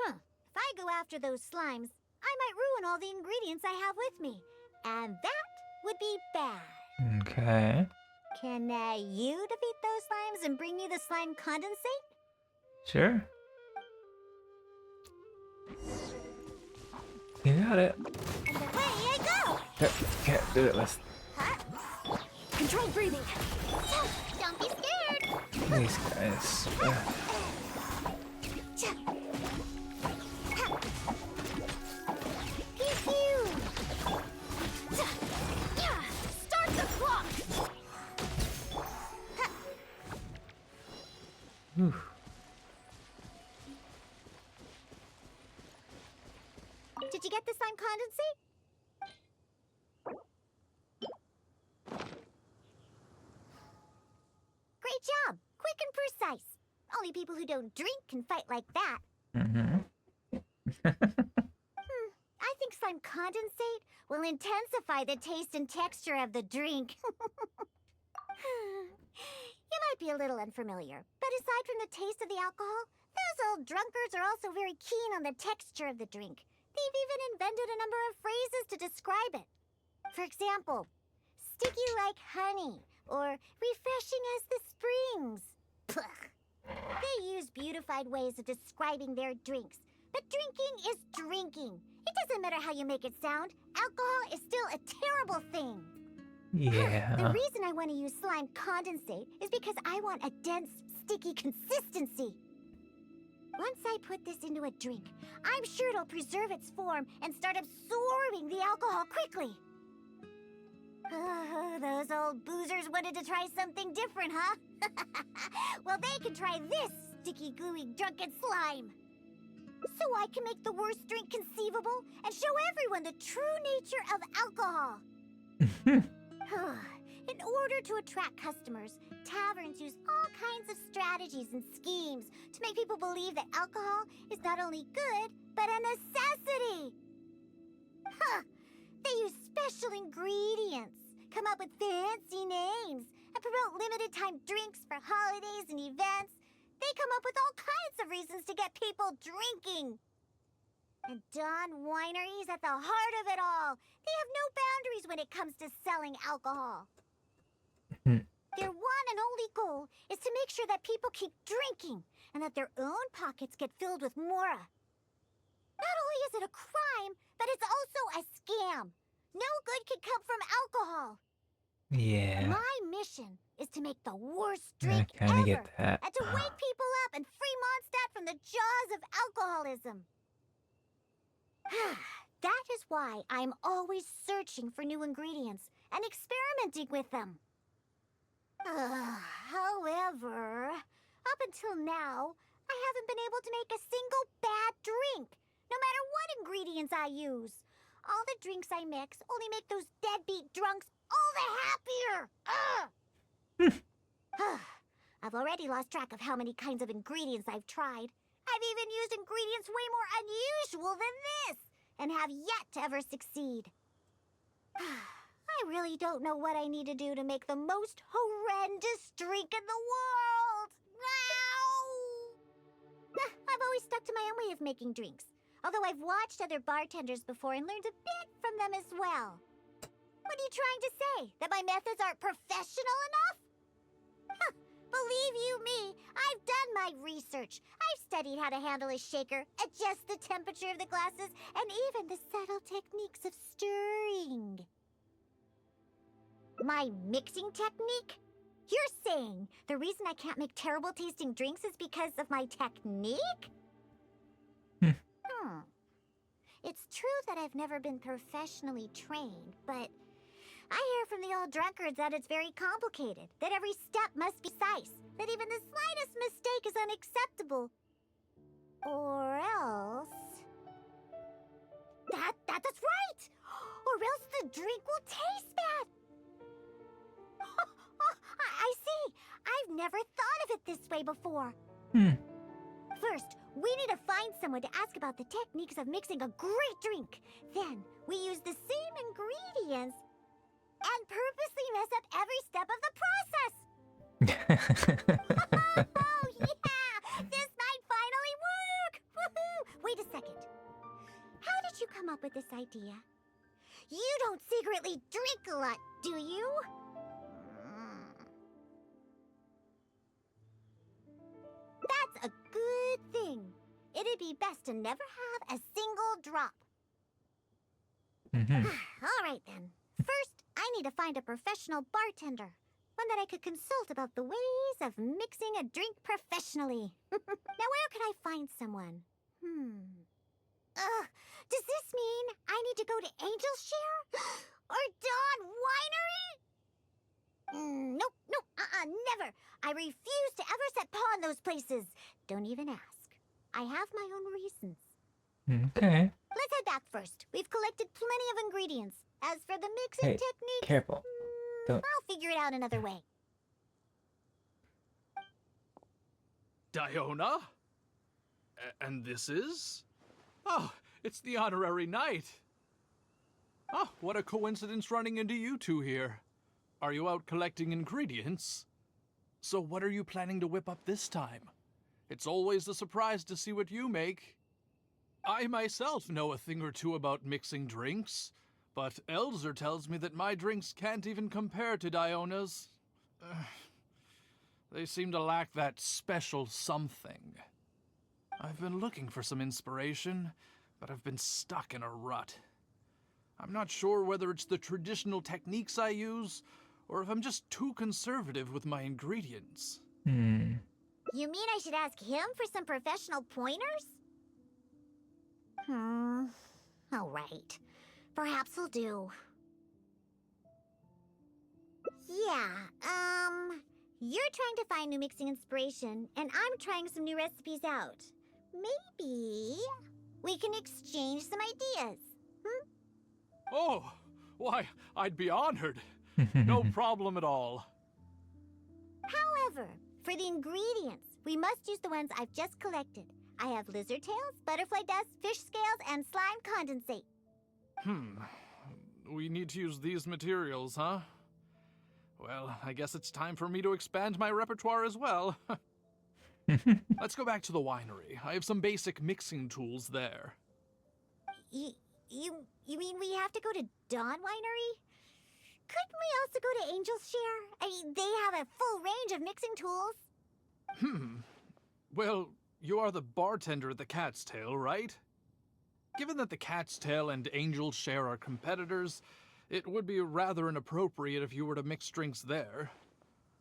S6: If I go after those slimes, I might ruin all the ingredients I have with me. And that would be bad.
S1: Okay.
S6: Can you defeat those slimes and bring me the slime condensate?
S1: Sure. You got it.
S6: And away I go!
S1: Can't do it. Let's.
S6: Controlled breathing. Don't be scared.
S1: These guys. Whew.
S6: Did you get the slime condensate? Great job! Quick and precise. Only people who don't drink can fight like that.
S1: Mm-hmm.
S6: I think slime condensate will intensify the taste and texture of the drink. You might be a little unfamiliar, but aside from the taste of the alcohol, those old drunkards are also very keen on the texture of the drink. They've even invented a number of phrases to describe it. For example, sticky like honey, or refreshing as the springs. Pugh. They use beautified ways of describing their drinks, but drinking is drinking. It doesn't matter how you make it sound. Alcohol is still a terrible thing.
S1: Yeah.
S6: The reason I want to use slime condensate is because I want a dense, sticky consistency. Once I put this into a drink, I'm sure it'll preserve its form and start absorbing the alcohol quickly. Those old boozers wanted to try something different, huh? Well, they can try this sticky, gooey, drunken slime. So I can make the worst drink conceivable and show everyone the true nature of alcohol. In order to attract customers, taverns use all kinds of strategies and schemes to make people believe that alcohol is not only good, but a necessity. They use special ingredients, come up with fancy names, and promote limited-time drinks for holidays and events. They come up with all kinds of reasons to get people drinking. And Dawn Winery's at the heart of it all. They have no boundaries when it comes to selling alcohol. Their one and only goal is to make sure that people keep drinking and that their own pockets get filled with more. Not only is it a crime, but it's also a scam. No good can come from alcohol.
S1: Yeah.
S6: My mission is to make the worst
S1: I
S6: drink
S1: kind of
S6: ever
S1: get that.
S6: and to wake people up and free Mondstadt from the jaws of alcoholism. That is why I'm always searching for new ingredients and experimenting with them. However, up until now, I haven't been able to make a single bad drink, no matter what ingredients I use. All the drinks I mix only make those deadbeat drunks all the happier. I've already lost track of how many kinds of ingredients I've tried. I've even used ingredients way more unusual than this, and have yet to ever succeed. I really don't know what I need to do to make the most horrendous drink in the world. I've always stuck to my own way of making drinks, although I've watched other bartenders before and learned a bit from them as well. What are you trying to say? That my methods aren't professional enough? Believe you me, I've done my research. I've studied how to handle a shaker, adjust the temperature of the glasses, and even the subtle techniques of stirring. My mixing technique? You're saying the reason I can't make terrible tasting drinks is because of my technique? It's true that I've never been professionally trained, but I hear from the old drunkards that it's very complicated, that every step must be precise, that even the slightest mistake is unacceptable. Or else... That's right! Or else the drink will taste bad! I see! I've never thought of it this way before. First, we need to find someone to ask about the techniques of mixing a great drink. Then, we use the same ingredients and purposely mess up every step of the process. Oh, yeah! This might finally work! Woohoo! Wait a second. How did you come up with this idea? You don't secretly drink a lot, do you? That's a good thing. It'd be best to never have a single drop. All right, then. First, I need to find a professional bartender. One that I could consult about the ways of mixing a drink professionally. Now, where could I find someone? Does this mean I need to go to Angel's Share? Or Dawn Winery? Nope, nope, never. I refuse to ever set paw in those places. Don't even ask. I have my own reasons.
S1: Okay.
S6: Let's head back first. We've collected plenty of ingredients. As for the mixing
S1: Hey,
S6: technique,
S1: careful. Don't.
S6: I'll figure it out another way.
S7: Diona? And this is? Oh, it's the honorary knight. Oh, what a coincidence running into you two here. Are you out collecting ingredients? So what are you planning to whip up this time? It's always a surprise to see what you make. I myself know a thing or two about mixing drinks, but Elzer tells me that my drinks can't even compare to Diona's. They seem to lack that special something. I've been looking for some inspiration, but I've been stuck in a rut. I'm not sure whether it's the traditional techniques I use, or if I'm just too conservative with my ingredients.
S6: You mean I should ask him for some professional pointers? All right. Perhaps he'll do. Yeah, you're trying to find new mixing inspiration, and I'm trying some new recipes out. Maybe we can exchange some ideas.
S7: Oh, why, I'd be honored. No problem at all.
S6: However, for the ingredients, we must use the ones I've just collected. I have lizard tails, butterfly dust, fish scales, and slime condensate.
S7: We need to use these materials, huh? Well, I guess it's time for me to expand my repertoire as well. Let's go back to the winery. I have some basic mixing tools there.
S6: You mean we have to go to Dawn Winery? Couldn't we also go to Angel's Share? I mean, they have a full range of mixing tools.
S7: Well, you are the bartender at the Cat's Tail, right? Given that the Cat's Tail and Angel's Share are competitors, it would be rather inappropriate if you were to mix drinks there.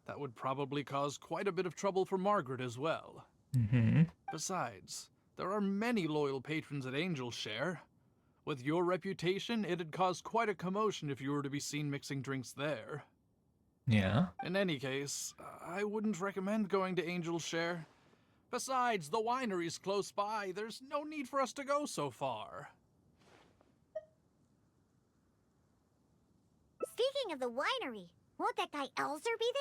S7: That would probably cause quite a bit of trouble for Margaret as well. Besides, there are many loyal patrons at Angel's Share. With your reputation, it'd cause quite a commotion if you were to be seen mixing drinks there.
S1: Yeah.
S7: In any case, I wouldn't recommend going to Angel's Share. Besides, the winery's close by. There's no need for us to go so far.
S6: Speaking of the winery, won't that guy Elzer be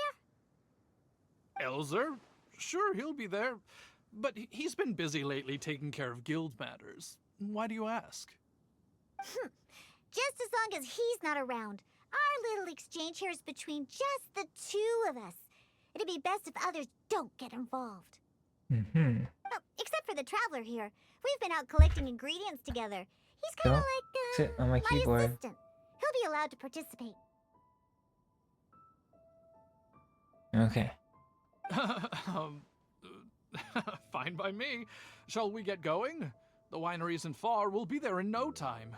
S6: there?
S7: Elzer? Sure, he'll be there. But he's been busy lately taking care of guild matters. Why do you ask?
S6: Just as long as he's not around. Our little exchange here is between just the two of us. It'd be best if others don't get involved. Oh, except for the traveler here. We've been out collecting ingredients together. He's kind of
S1: Don't
S6: like,
S1: sit on my
S6: my
S1: keyboard.
S6: assistant. He'll be allowed to participate.
S1: Okay.
S7: Fine by me. Shall we get going? The winery isn't far. We'll be there in no time.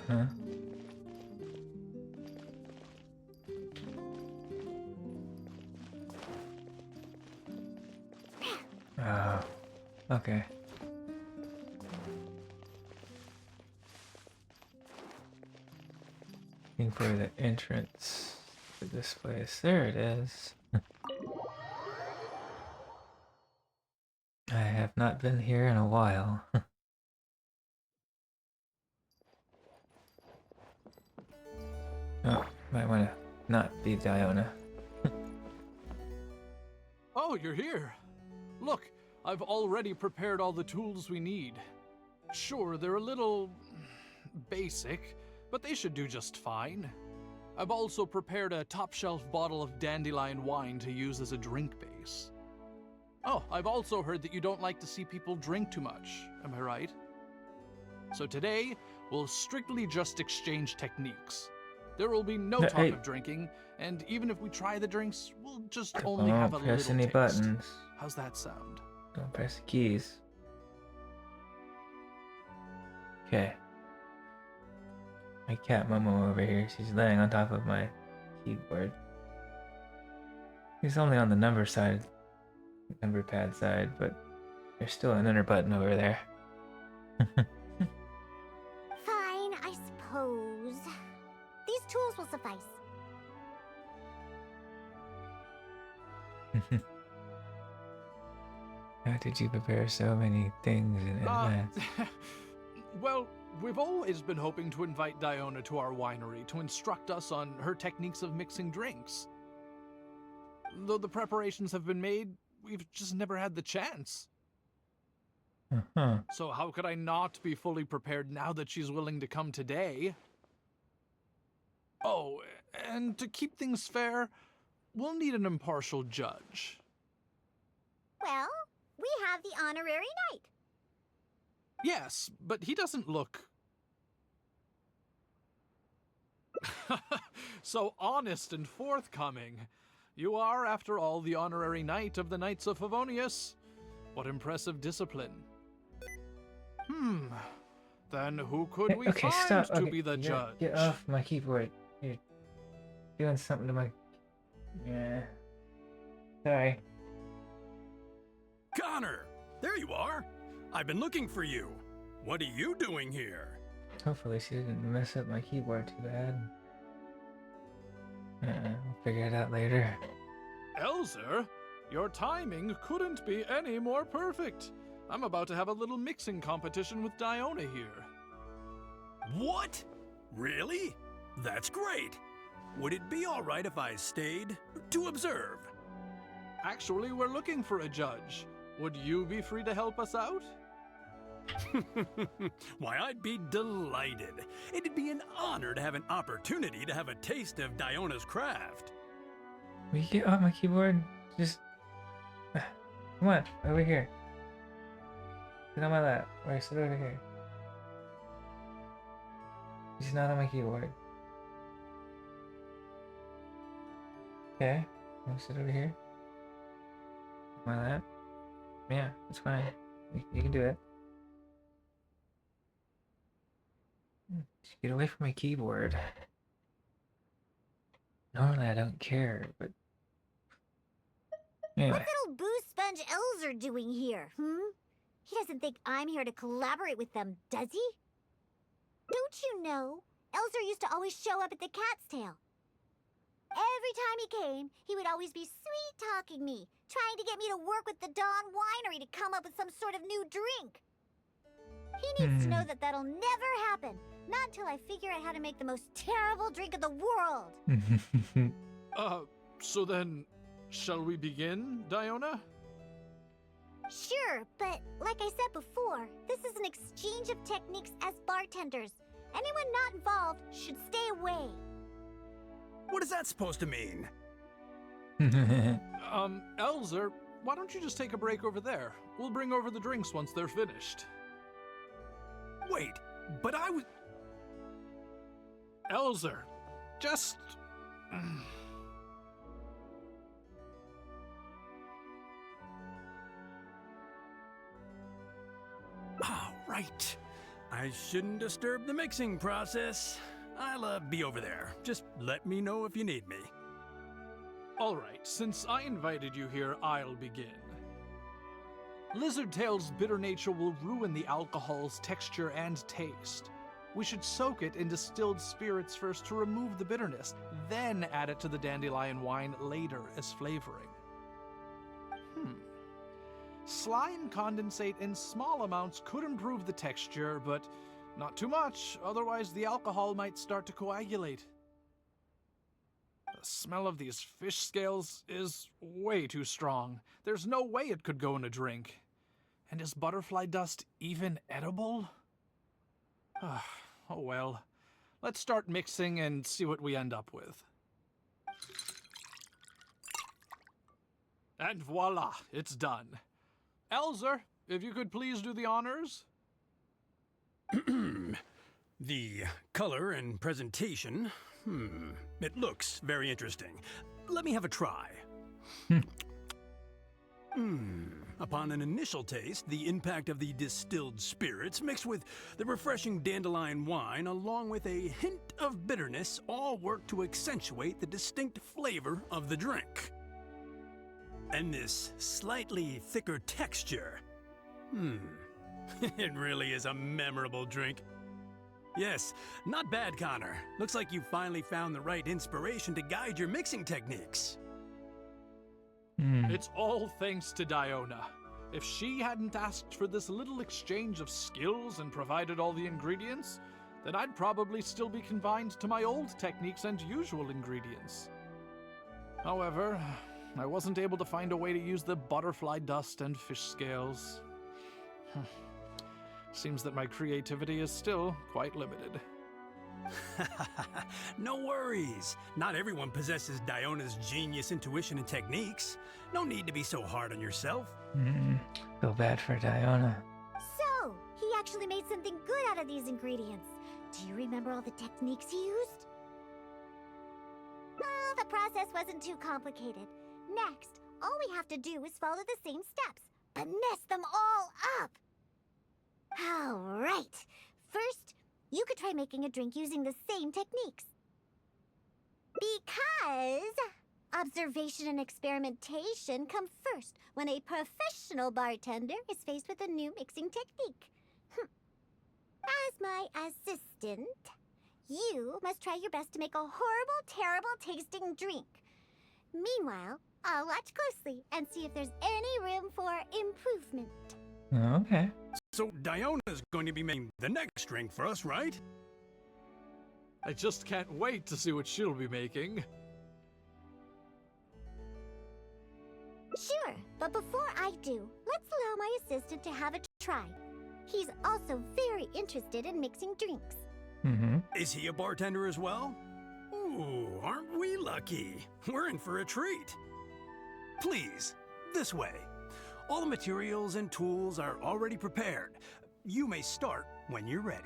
S1: Huh? Okay. I think for the entrance to this place. There it is. I have not been here in a while. Oh, might want to not be Diona.
S7: Oh, you're here. Look, I've already prepared all the tools we need. Sure, they're a little basic, but they should do just fine. I've also prepared a top-shelf bottle of dandelion wine to use as a drink base. Oh, I've also heard that you don't like to see people drink too much, am I right? So today, we'll strictly just exchange techniques. There will be no talk of drinking, and even if we try the drinks, we'll just only have a little
S1: press any
S7: taste.
S1: buttons.
S7: How's that sound?
S1: Don't press the keys. Okay. My cat Momo over here, she's laying on top of my keyboard. He's only on the number pad side, but there's still an enter button over there.
S6: Fine, I suppose. These tools will suffice.
S1: How did you prepare so many things in advance?
S7: Well, we've always been hoping to invite Diona to our winery to instruct us on her techniques of mixing drinks. Though the preparations have been made, we've just never had the chance. So how could I not be fully prepared now that she's willing to come today? Oh, and to keep things fair, we'll need an impartial judge.
S6: Well, we have the honorary knight.
S7: Yes, but he doesn't look so honest and forthcoming. You are, after all, the honorary knight of the Knights of Favonius. What impressive discipline. Then who could we
S1: Okay,
S7: find
S1: stop.
S7: to
S1: Okay,
S7: be the judge?
S1: Get off my keyboard. You're doing something to my... Yeah. Sorry.
S8: Connor! There you are! I've been looking for you. What are you doing here?
S1: Hopefully she didn't mess up my keyboard too bad. We'll figure it out later.
S7: Elzer, your timing couldn't be any more perfect. I'm about to have a little mixing competition with Diona here.
S8: What? Really? That's great. Would it be all right if I stayed to observe?
S7: Actually, we're looking for a judge. Would you be free to help us out?
S8: Why, I'd be delighted. It'd be an honor to have an opportunity to have a taste of Diona's craft.
S1: Will you get off my keyboard? Just... Come on, over here. Sit on my lap. Or sit over here. She's not on my keyboard. Okay, you sit over here. On my lap. Yeah, it's fine. You can do it. Just get away from my keyboard. Normally I don't care, but... Anyway.
S6: What's that old boo sponge Elzer doing here, He doesn't think I'm here to collaborate with them, does he? Don't you know? Elzer used to always show up at the Cat's Tail. Every time he came, he would always be sweet-talking me, trying to get me to work with the Dawn Winery to come up with some sort of new drink. He needs to know that that'll never happen, not until I figure out how to make the most terrible drink in the world.
S7: So then, shall we begin, Diona?
S6: Sure, but like I said before, this is an exchange of techniques as bartenders. Anyone not involved should stay away.
S8: What is that supposed to mean?
S7: Elzer, why don't you just take a break over there? We'll bring over the drinks once they're finished.
S8: Wait, but I was...
S7: Elzer, just...
S8: Oh, right. I shouldn't disturb the mixing process. I'll be over there. Just let me know if you need me.
S7: All right, since I invited you here, I'll begin. Lizardtail's bitter nature will ruin the alcohol's texture and taste. We should soak it in distilled spirits first to remove the bitterness, then add it to the dandelion wine later as flavoring. Slime condensate in small amounts could improve the texture, but not too much, otherwise the alcohol might start to coagulate. The smell of these fish scales is way too strong. There's no way it could go in a drink. And is butterfly dust even edible? Oh well. Let's start mixing and see what we end up with. And voila, it's done. Elzer, if you could please do the honors.
S8: The color and presentation. It looks very interesting. Let me have a try. Upon an initial taste, the impact of the distilled spirits mixed with the refreshing dandelion wine along with a hint of bitterness all work to accentuate the distinct flavor of the drink. And this slightly thicker texture. It really is a memorable drink. Yes, not bad, Connor. Looks like you finally found the right inspiration to guide your mixing techniques.
S7: It's all thanks to Diona. If she hadn't asked for this little exchange of skills and provided all the ingredients, then I'd probably still be confined to my old techniques and usual ingredients. However, I wasn't able to find a way to use the butterfly dust and fish scales. Seems that my creativity is still quite limited.
S8: No worries. Not everyone possesses Diona's genius intuition and techniques. No need to be so hard on yourself.
S1: Feel bad for Diona.
S6: So, he actually made something good out of these ingredients. Do you remember all the techniques he used? Well, the process wasn't too complicated. Next, all we have to do is follow the same steps, but mess them all up. All right. First, you could try making a drink using the same techniques. Because observation and experimentation come first when a professional bartender is faced with a new mixing technique. As my assistant, you must try your best to make a horrible, terrible tasting drink. Meanwhile, I'll watch closely and see if there's any room for improvement.
S1: Okay.
S8: So Diona's going to be making the next drink for us, right?
S7: I just can't wait to see what she'll be making.
S6: Sure, but before I do, let's allow my assistant to have a try. He's also very interested in mixing drinks.
S8: Is he a bartender as well? Ooh, aren't we lucky? We're in for a treat. Please, this way. All the materials and tools are already prepared. You may start when you're ready.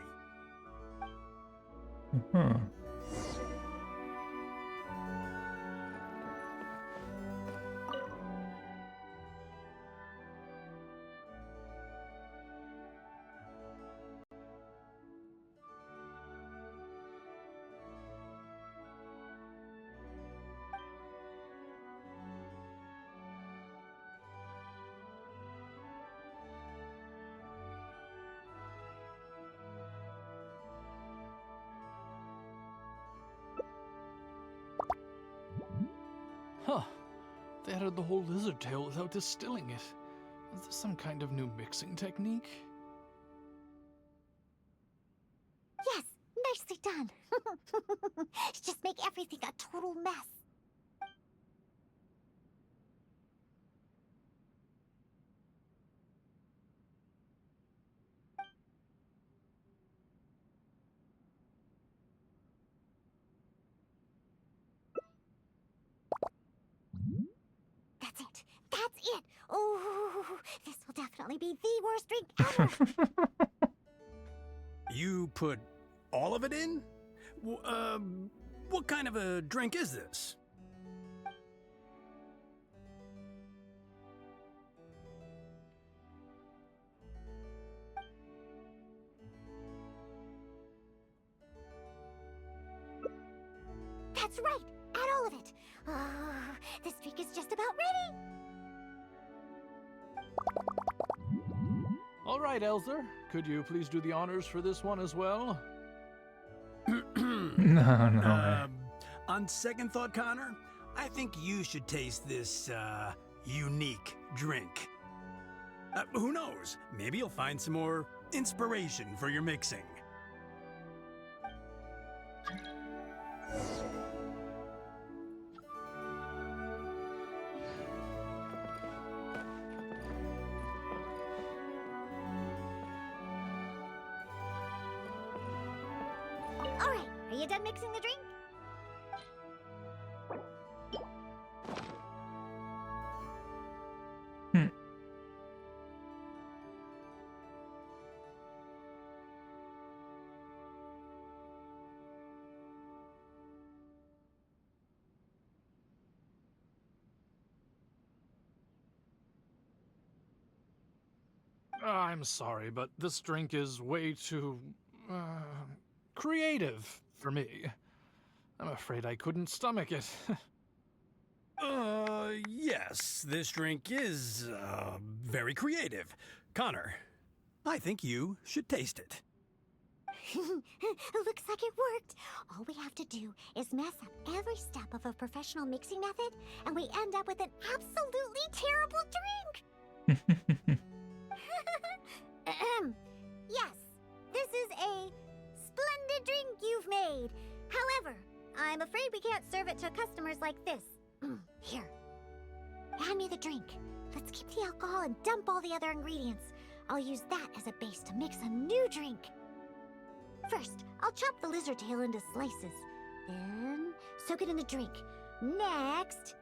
S7: Huh. They added the whole lizard tail without distilling it. Is this some kind of new mixing technique?
S6: Yes, nicely done. Just make everything a total mess. That's it. That's it. Oh, this will definitely be the worst drink ever.
S8: You put all of it in? What kind of a drink is this?
S6: That's right. Add all of it. Oh, this drink is just about ready.
S7: All right, Elzer. Could you please do the honors for this one as well?
S1: No way.
S8: On second thought, Connor, I think you should taste this, unique drink. Who knows? Maybe you'll find some more inspiration for your mixing.
S6: All right, are you done mixing the drink?
S7: I'm sorry, but this drink is way too creative for me. I'm afraid I couldn't stomach it.
S8: Yes, this drink is, very creative. Connor, I think you should taste it.
S6: Looks like it worked. All we have to do is mess up every step of a professional mixing method, and we end up with an absolutely terrible drink. Yes, this is a splendid drink you've made. However, I'm afraid we can't serve it to customers like this. Here, hand me the drink. Let's keep the alcohol and dump all the other ingredients. I'll use that as a base to mix a new drink. First, I'll chop the lizard tail into slices. Then, soak it in the drink. Next,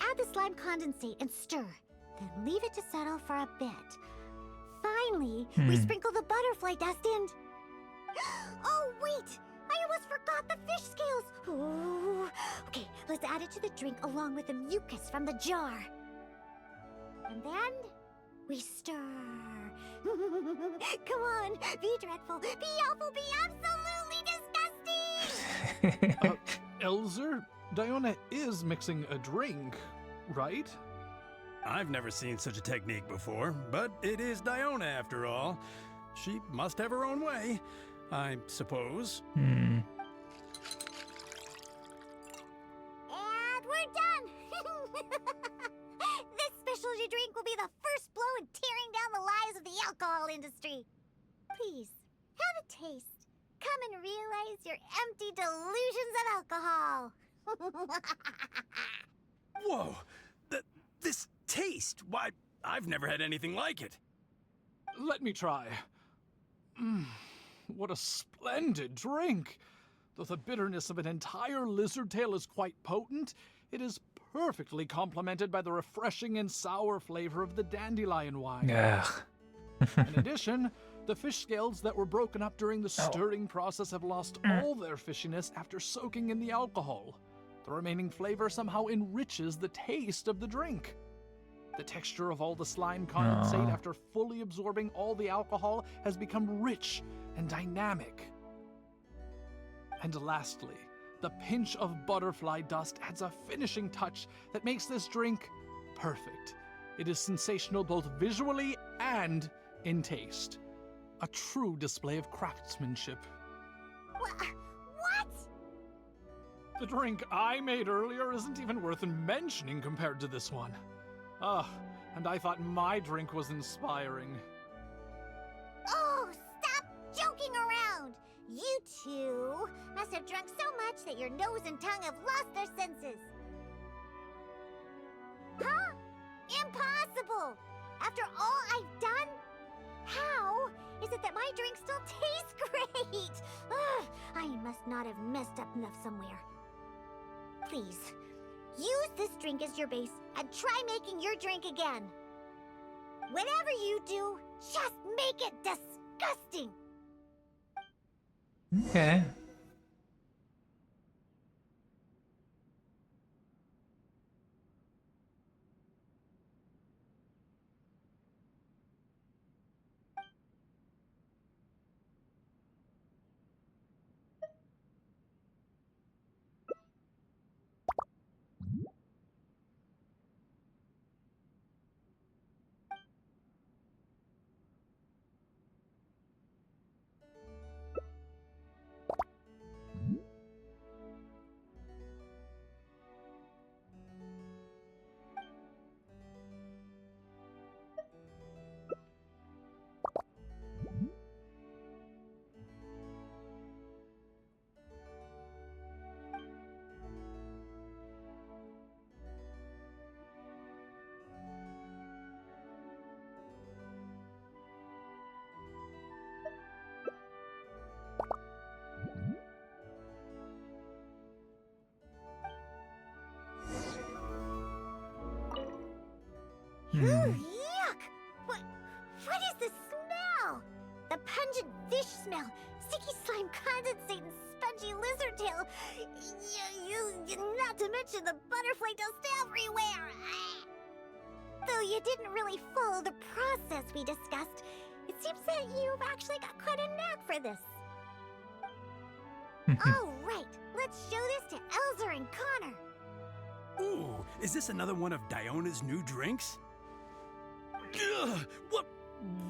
S6: add the slime condensate and stir. Then leave it to settle for a bit. Finally, we sprinkle the butterfly dust in. Oh, wait! I almost forgot the fish scales! Ooh. Okay, let's add it to the drink along with the mucus from the jar. And then, we stir. Come on, be dreadful, be awful, be absolutely disgusting!
S7: Elzer, Diona is mixing a drink, right?
S8: I've never seen such a technique before, but it is Diona after all. She must have her own way, I suppose.
S6: And we're done! This specialty drink will be the first blow in tearing down the lies of the alcohol industry. Please, have a taste. Come and realize your empty delusions of alcohol.
S8: Whoa! This taste! Why, I've never had anything like it.
S7: Let me try. What a splendid drink! Though the bitterness of an entire lizard tail is quite potent, it is perfectly complemented by the refreshing and sour flavor of the dandelion wine.
S1: Ugh.
S7: In addition, the fish scales that were broken up during the stirring process have lost all their fishiness after soaking in the alcohol. The remaining flavor somehow enriches the taste of the drink. The texture of all the slime condensate after fully absorbing all the alcohol has become rich and dynamic. And lastly, the pinch of butterfly dust adds a finishing touch that makes this drink perfect. It is sensational both visually and in taste. A true display of craftsmanship.
S6: What?
S7: The drink I made earlier isn't even worth mentioning compared to this one. And I thought my drink was inspiring.
S6: Oh, stop joking around! You two must have drunk so much that your nose and tongue have lost their senses. Huh? Impossible! After all I've done? How is it that my drink still tastes great? Ugh, I must not have messed up enough somewhere. Please, use this drink as your base and try making your drink again. Whatever you do, just make it disgusting.
S1: Okay.
S6: Yuck! What is this smell? The pungent fish smell, sticky slime condensate, and spongy lizard tail. Not to mention the butterfly dust everywhere. Though you didn't really follow the process we discussed, it seems that you've actually got quite a knack for this. All right, let's show this to Elzer and Connor.
S8: Ooh, is this another one of Diona's new drinks? Ugh,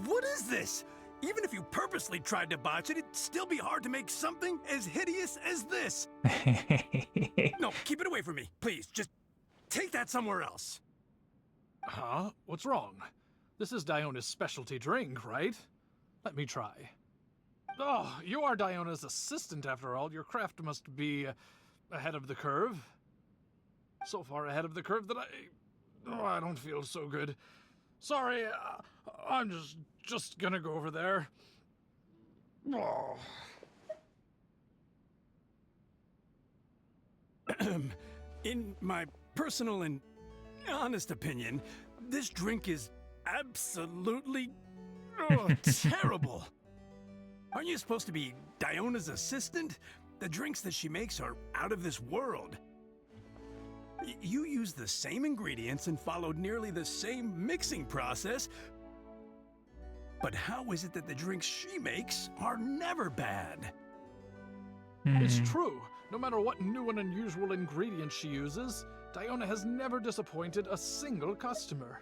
S8: what is this? Even if you purposely tried to botch it, it'd still be hard to make something as hideous as this. No, keep it away from me, please. Just take that somewhere else.
S7: Huh? What's wrong? This is Diona's specialty drink, right? Let me try. Oh, you are Diona's assistant after all. Your craft must be ahead of the curve. So far ahead of the curve that I don't feel so good. Sorry, I'm just gonna go over there. Oh.
S8: In my personal and honest opinion, this drink is absolutely terrible. Aren't you supposed to be Diona's assistant? The drinks that she makes are out of this world. You used the same ingredients and followed nearly the same mixing process. But how is it that the drinks she makes are never bad?
S7: It's true. No matter what new and unusual ingredients she uses, Diona has never disappointed a single customer.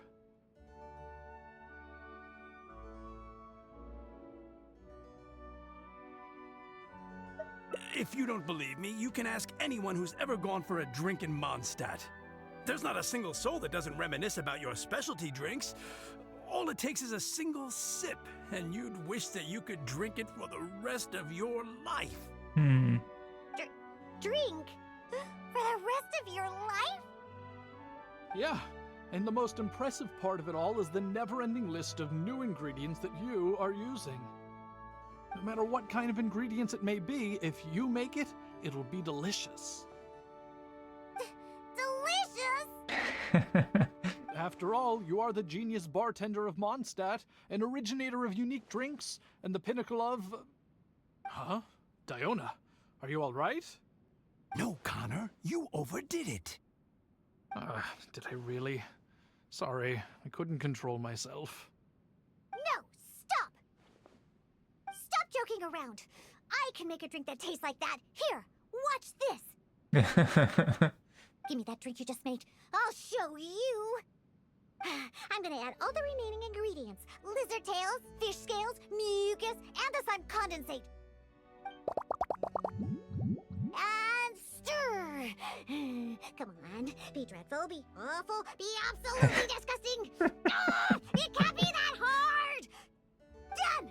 S8: If you don't believe me, you can ask anyone who's ever gone for a drink in Mondstadt. There's not a single soul that doesn't reminisce about your specialty drinks. All it takes is a single sip, and you'd wish that you could drink it for the rest of your life.
S6: Drink? For the rest of your life?
S7: Yeah, and the most impressive part of it all is the never-ending list of new ingredients that you are using. No matter what kind of ingredients it may be, if you make it, it'll be delicious.
S6: Delicious?
S7: After all, you are the genius bartender of Mondstadt, an originator of unique drinks, and the pinnacle of... Huh? Diona, are you all right?
S8: No, Connor, you overdid it.
S7: Did I really? Sorry, I couldn't control myself.
S6: No, stop! Stop joking around. I can make a drink that tastes like that. Here, watch this. Give me that drink you just made. I'll show you. I'm gonna add all the remaining ingredients. Lizard tails, fish scales, mucus, and the slime condensate. And stir. Come on, be dreadful, be awful, be absolutely disgusting. It can't be that hard. Done.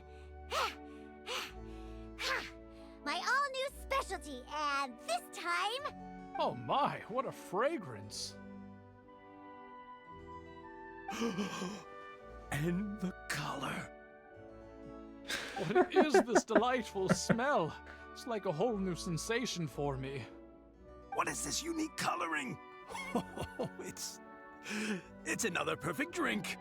S6: My all-new specialty, and this time...
S7: Oh my, what a fragrance!
S8: And the color.
S7: What is this delightful smell? It's like a whole new sensation for me.
S8: What is this unique coloring? It's another perfect drink.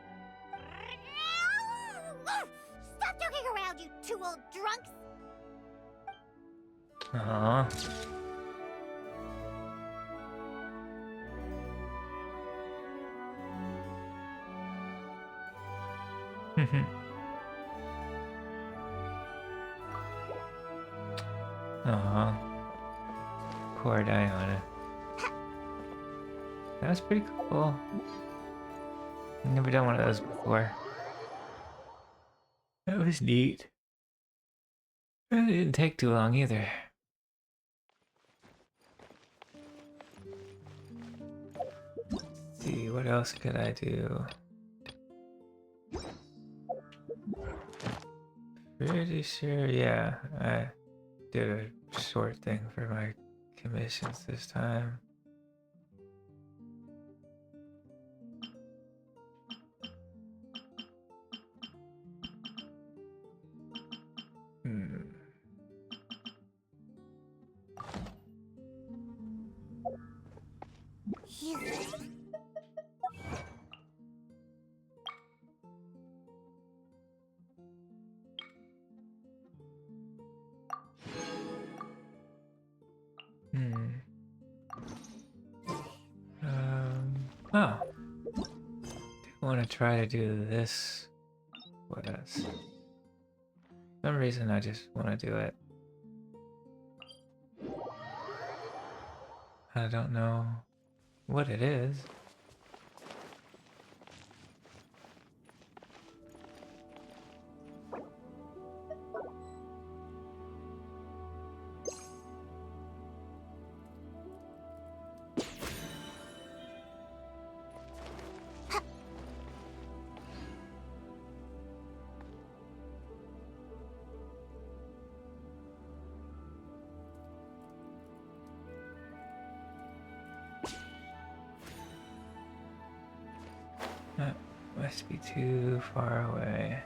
S6: Stop joking around, you two old drunks!
S1: Aww. Aw. Poor Diona. That was pretty cool. I've never done one of those before. That was neat. It didn't take too long either. Let's see, what else could I do? Pretty sure, yeah, I did a short thing for my commissions this time. Oh. Do want to try to do this with us. For some reason I just want to do it. I don't know what it is. That must be too far away.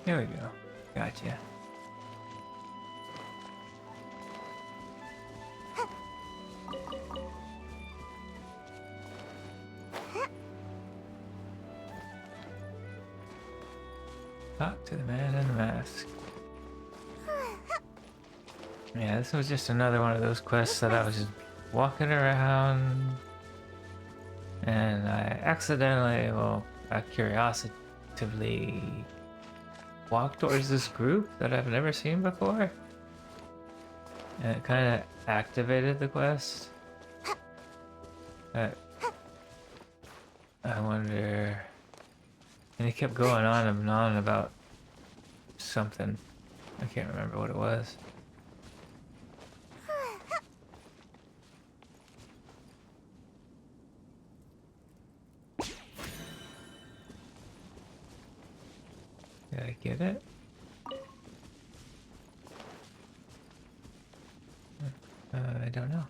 S1: Here we go. Gotcha. Talk to the man in the mask. Yeah, this was just another one of those quests that I was just walking around and I accidentally, well, curiosity walked towards this group that I've never seen before. And it kind of activated the quest. I wonder... And he kept going on and on about something. I can't remember what it was. Did I get it? I don't know.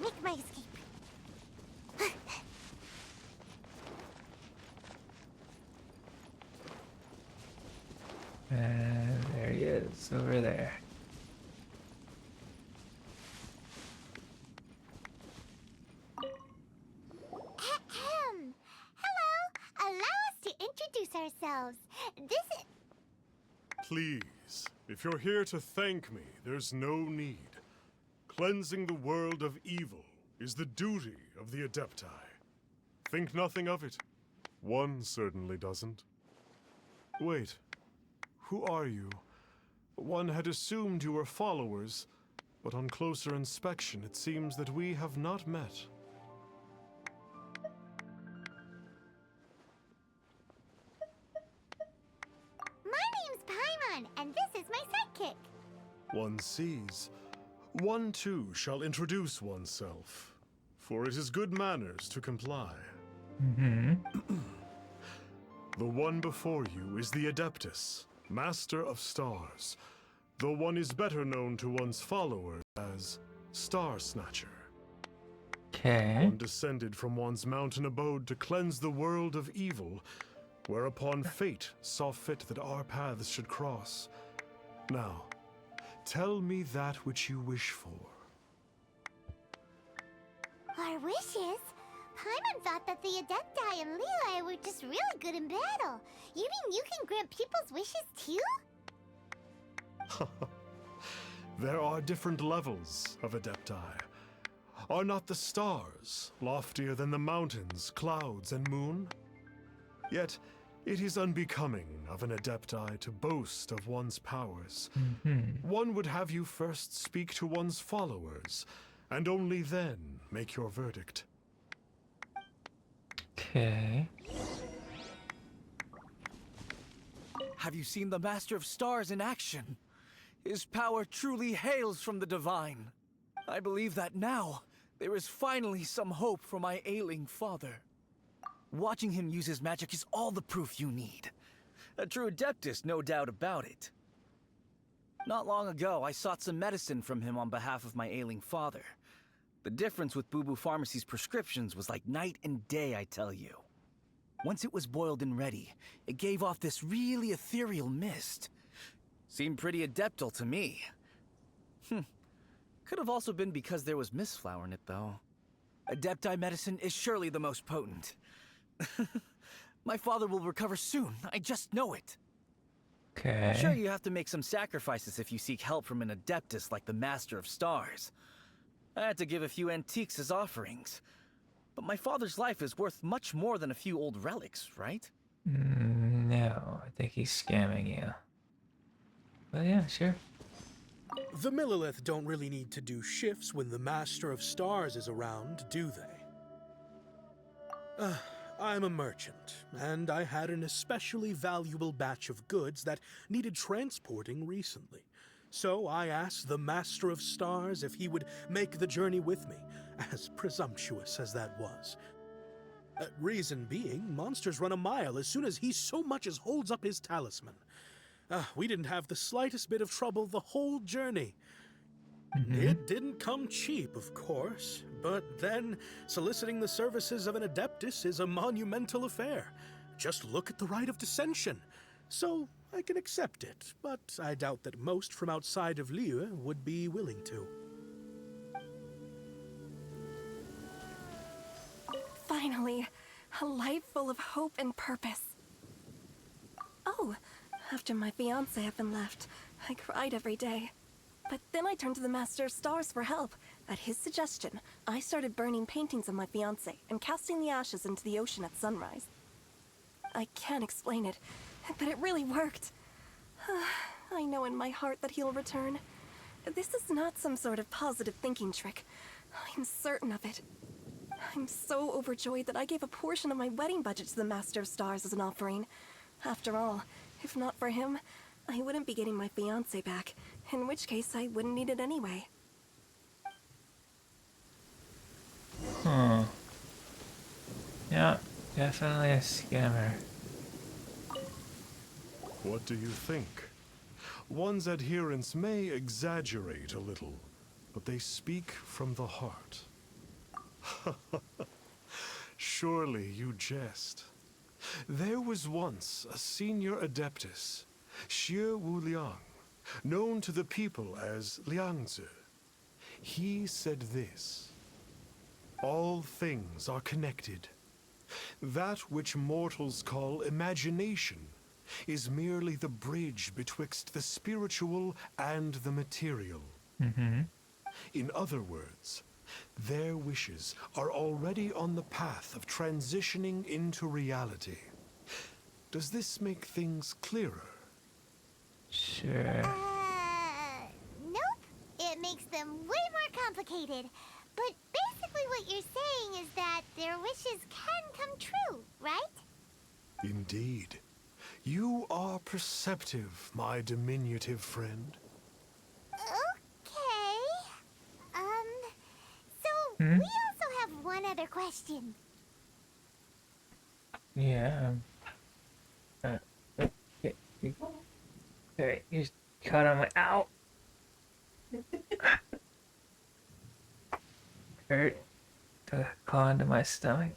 S6: Make my escape.
S1: And there he is, over there.
S6: Hello. Allow us to introduce ourselves. This is...
S9: Please, if you're here to thank me, there's no need. Cleansing the world of evil is the duty of the Adepti. Think nothing of it. One certainly doesn't. Wait, who are you? One had assumed you were followers, but on closer inspection it seems that we have not met.
S6: My name's Paimon, and this is my sidekick.
S9: One sees. One too shall introduce oneself, for it is good manners to comply.
S1: Mm-hmm.
S9: The one before you is the Adeptus, Master of Stars, though one is better known to one's followers as Star Snatcher.
S1: Okay.
S9: One descended from one's mountain abode to cleanse the world of evil, whereupon fate saw fit that our paths should cross. Now, tell me that which you wish for.
S6: Our wishes? Paimon thought that the Adepti and Leela were just really good in battle. You mean you can grant people's wishes too?
S9: There are different levels of Adepti. Are not the stars loftier than the mountains, clouds, and moon? Yet, it is unbecoming of an Adepti to boast of one's powers.
S1: Mm-hmm.
S9: One would have you first speak to one's followers, and only then make your verdict.
S1: Okay.
S10: Have you seen the Master of Stars in action? His power truly hails from the divine. I believe that now, there is finally some hope for my ailing father. Watching him use his magic is all the proof you need. A true Adeptus, no doubt about it. Not long ago, I sought some medicine from him on behalf of my ailing father. The difference with Boo Boo Pharmacy's prescriptions was like night and day, I tell you. Once it was boiled and ready, it gave off this really ethereal mist. Seemed pretty adeptal to me. Could have also been because there was mistflower in it, though. Adepti medicine is surely the most potent. My father will recover soon. I just know it.
S1: Okay.
S10: Sure, you have to make some sacrifices if you seek help from an adeptus like the Master of Stars. I had to give a few antiques as offerings. But my father's life is worth much more than a few old relics, right?
S1: No, I think he's scamming you. But yeah, sure.
S11: The Millilith don't really need to do shifts when the Master of Stars is around, do they? I'm a merchant, and I had an especially valuable batch of goods that needed transporting recently. So I asked the Master of Stars if he would make the journey with me, as presumptuous as that was. Reason being, monsters run a mile as soon as he so much as holds up his talisman. We didn't have the slightest bit of trouble the whole journey. It didn't come cheap, of course, but then soliciting the services of an adeptus is a monumental affair. Just look at the rite of dissension. So I can accept it, but I doubt that most from outside of Liyue would be willing to.
S12: Finally, a life full of hope and purpose. Oh, after my fiancé had been left, I cried every day. But then I turned to the Master of Stars for help. At his suggestion, I started burning paintings of my fiancé and casting the ashes into the ocean at sunrise. I can't explain it, but it really worked. I know in my heart that he'll return. This is not some sort of positive thinking trick. I'm certain of it. I'm so overjoyed that I gave a portion of my wedding budget to the Master of Stars as an offering. After all, if not for him, I wouldn't be getting my fiancé back, in which case I wouldn't need it anyway.
S1: Yeah, definitely a scammer.
S9: What do you think? One's adherents may exaggerate a little, but they speak from the heart. Surely you jest. There was once a senior adeptus, Xie Wuliang, known to the people as Liangzi. He said this: all things are connected. That which mortals call imagination is merely the bridge betwixt the spiritual and the material. In other words, their wishes are already on the path of transitioning into reality. Does this make things clearer?
S1: Sure.
S6: Nope. It makes them way more complicated. But basically what you're saying is that their wishes can come true, right?
S9: Indeed. You are perceptive, my diminutive friend.
S6: Okay. So we also have one other question.
S1: Yeah. Okay, you cut on my ow. Hurt to claw into my stomach.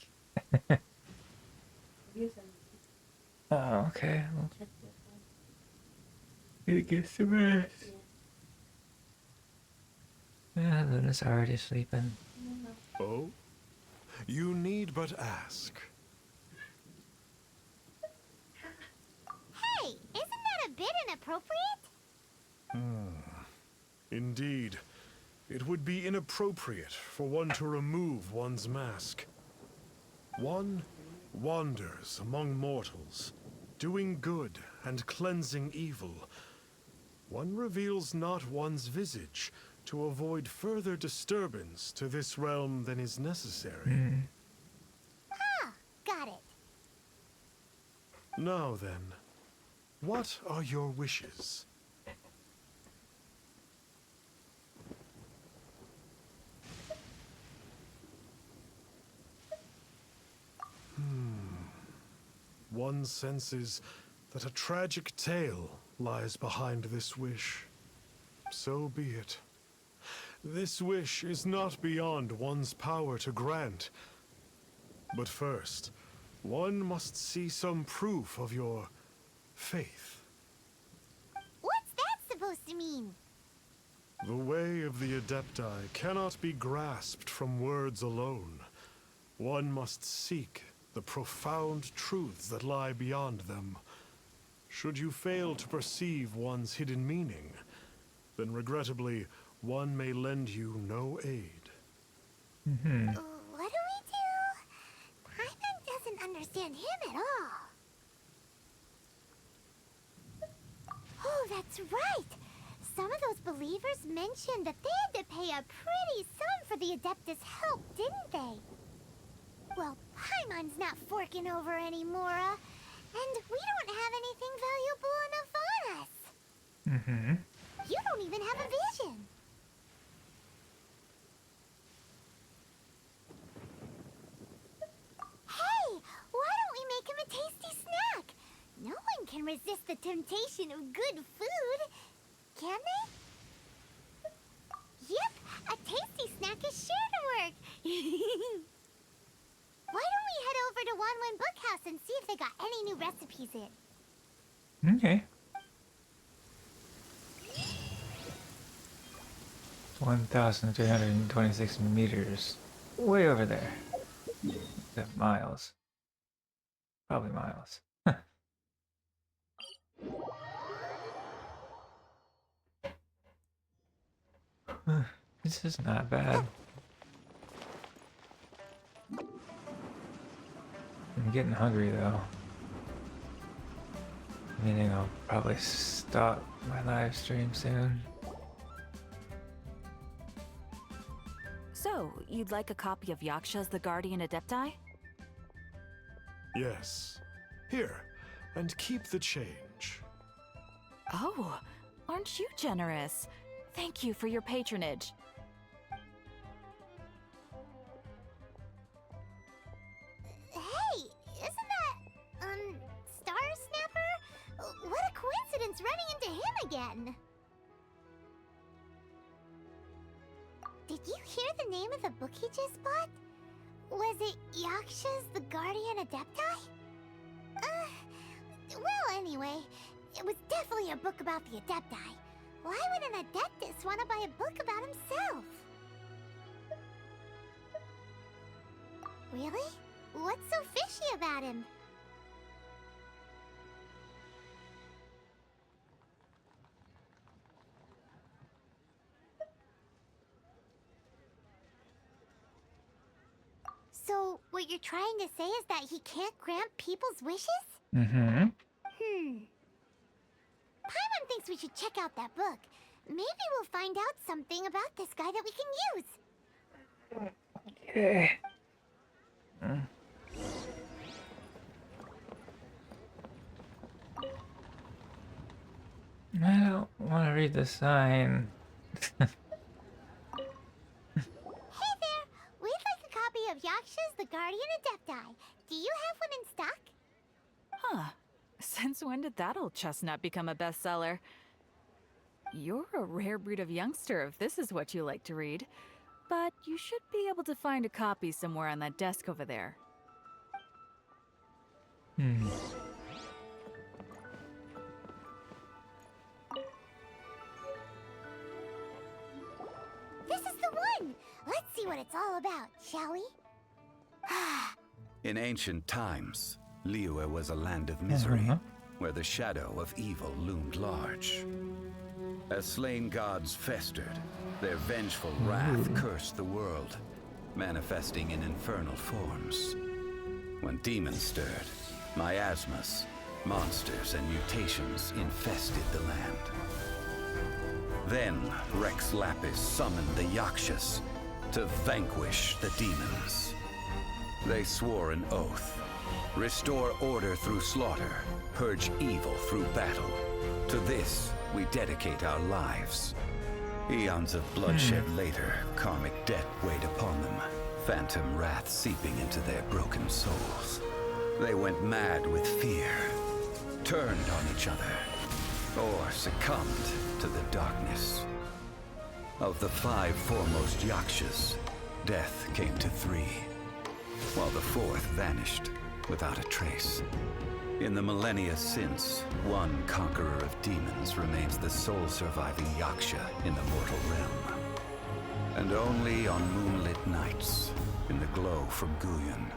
S1: Oh, okay. Well, gonna get some rest. Yeah, Luna's already sleeping.
S9: Oh? You need but ask.
S6: Hey, isn't that a bit inappropriate?
S9: Indeed. It would be inappropriate for one to remove one's mask. One wanders among mortals, doing good and cleansing evil. One reveals not one's visage to avoid further disturbance to this realm than is necessary.
S6: Ah, got it.
S9: Now then, what are your wishes? One senses that a tragic tale lies behind this wish. So be it. This wish is not beyond one's power to grant. But first, one must see some proof of your faith.
S6: What's that supposed to mean?
S9: The way of the Adepti cannot be grasped from words alone. One must seek the profound truths that lie beyond them. Should you fail to perceive one's hidden meaning, then regrettably, one may lend you no aid.
S6: What do we do? Paimon doesn't understand him at all. Oh, that's right! Some of those believers mentioned that they had to pay a pretty sum for the Adeptus' help, didn't they? Well, Paimon's not forking over anymore, and we don't have anything valuable enough on us. You don't even have a vision. Hey, why don't we make him a tasty snack? No one can resist the temptation of good food, can they? Yep, a tasty snack is sure to work. Why don't we head over to Wanwen Bookhouse and see if they got any new recipes in?
S1: Okay. 1,326 meters. Way over there. Is that miles? Probably miles. This is not bad. I'm getting hungry though. Meaning I'll probably stop my live stream soon.
S13: So, you'd like a copy of Yaksha's The Guardian Adepti?
S9: Yes. Here, and keep the change.
S13: Oh, aren't you generous? Thank you for your patronage.
S6: Hey, isn't that, Star Snapper? What a coincidence running into him again. Did you hear the name of the book he just bought? Was it Yaksha's The Guardian Adepti? Well, anyway, it was definitely a book about the Adepti. Why would an Adeptus want to buy a book about himself? Really? What's so fishy about him? So, what you're trying to say is that he can't grant people's wishes? Paimon thinks we should check out that book. Maybe we'll find out something about this guy that we can use.
S1: Okay. I don't want to read the sign.
S6: Hey there! We'd like a copy of Yaksha's The Guardian Adepti. Do you have one in stock?
S13: Huh. Since when did that old chestnut become a bestseller? You're a rare breed of youngster if this is what you like to read. But you should be able to find a copy somewhere on that desk over there.
S6: This is the one! Let's see what it's all about, shall we?
S14: In ancient times, Liyue was a land of misery, where the shadow of evil loomed large. As slain gods festered, their vengeful wrath cursed the world, manifesting in infernal forms. When demons stirred, miasmas, monsters, and mutations infested the land. Then Rex Lapis summoned the Yakshas to vanquish the demons. They swore an oath: restore order through slaughter, purge evil through battle. To this, we dedicate our lives. Eons of bloodshed later, karmic debt weighed upon them, phantom wrath seeping into their broken souls. They went mad with fear, turned on each other, or succumbed to the darkness. Of the 5 foremost Yakshas, death came to 3, while the 4th vanished without a trace. In the millennia since, one conqueror of demons remains the sole surviving Yaksha in the mortal realm. And only on moonlit nights, in the glow from Guyon,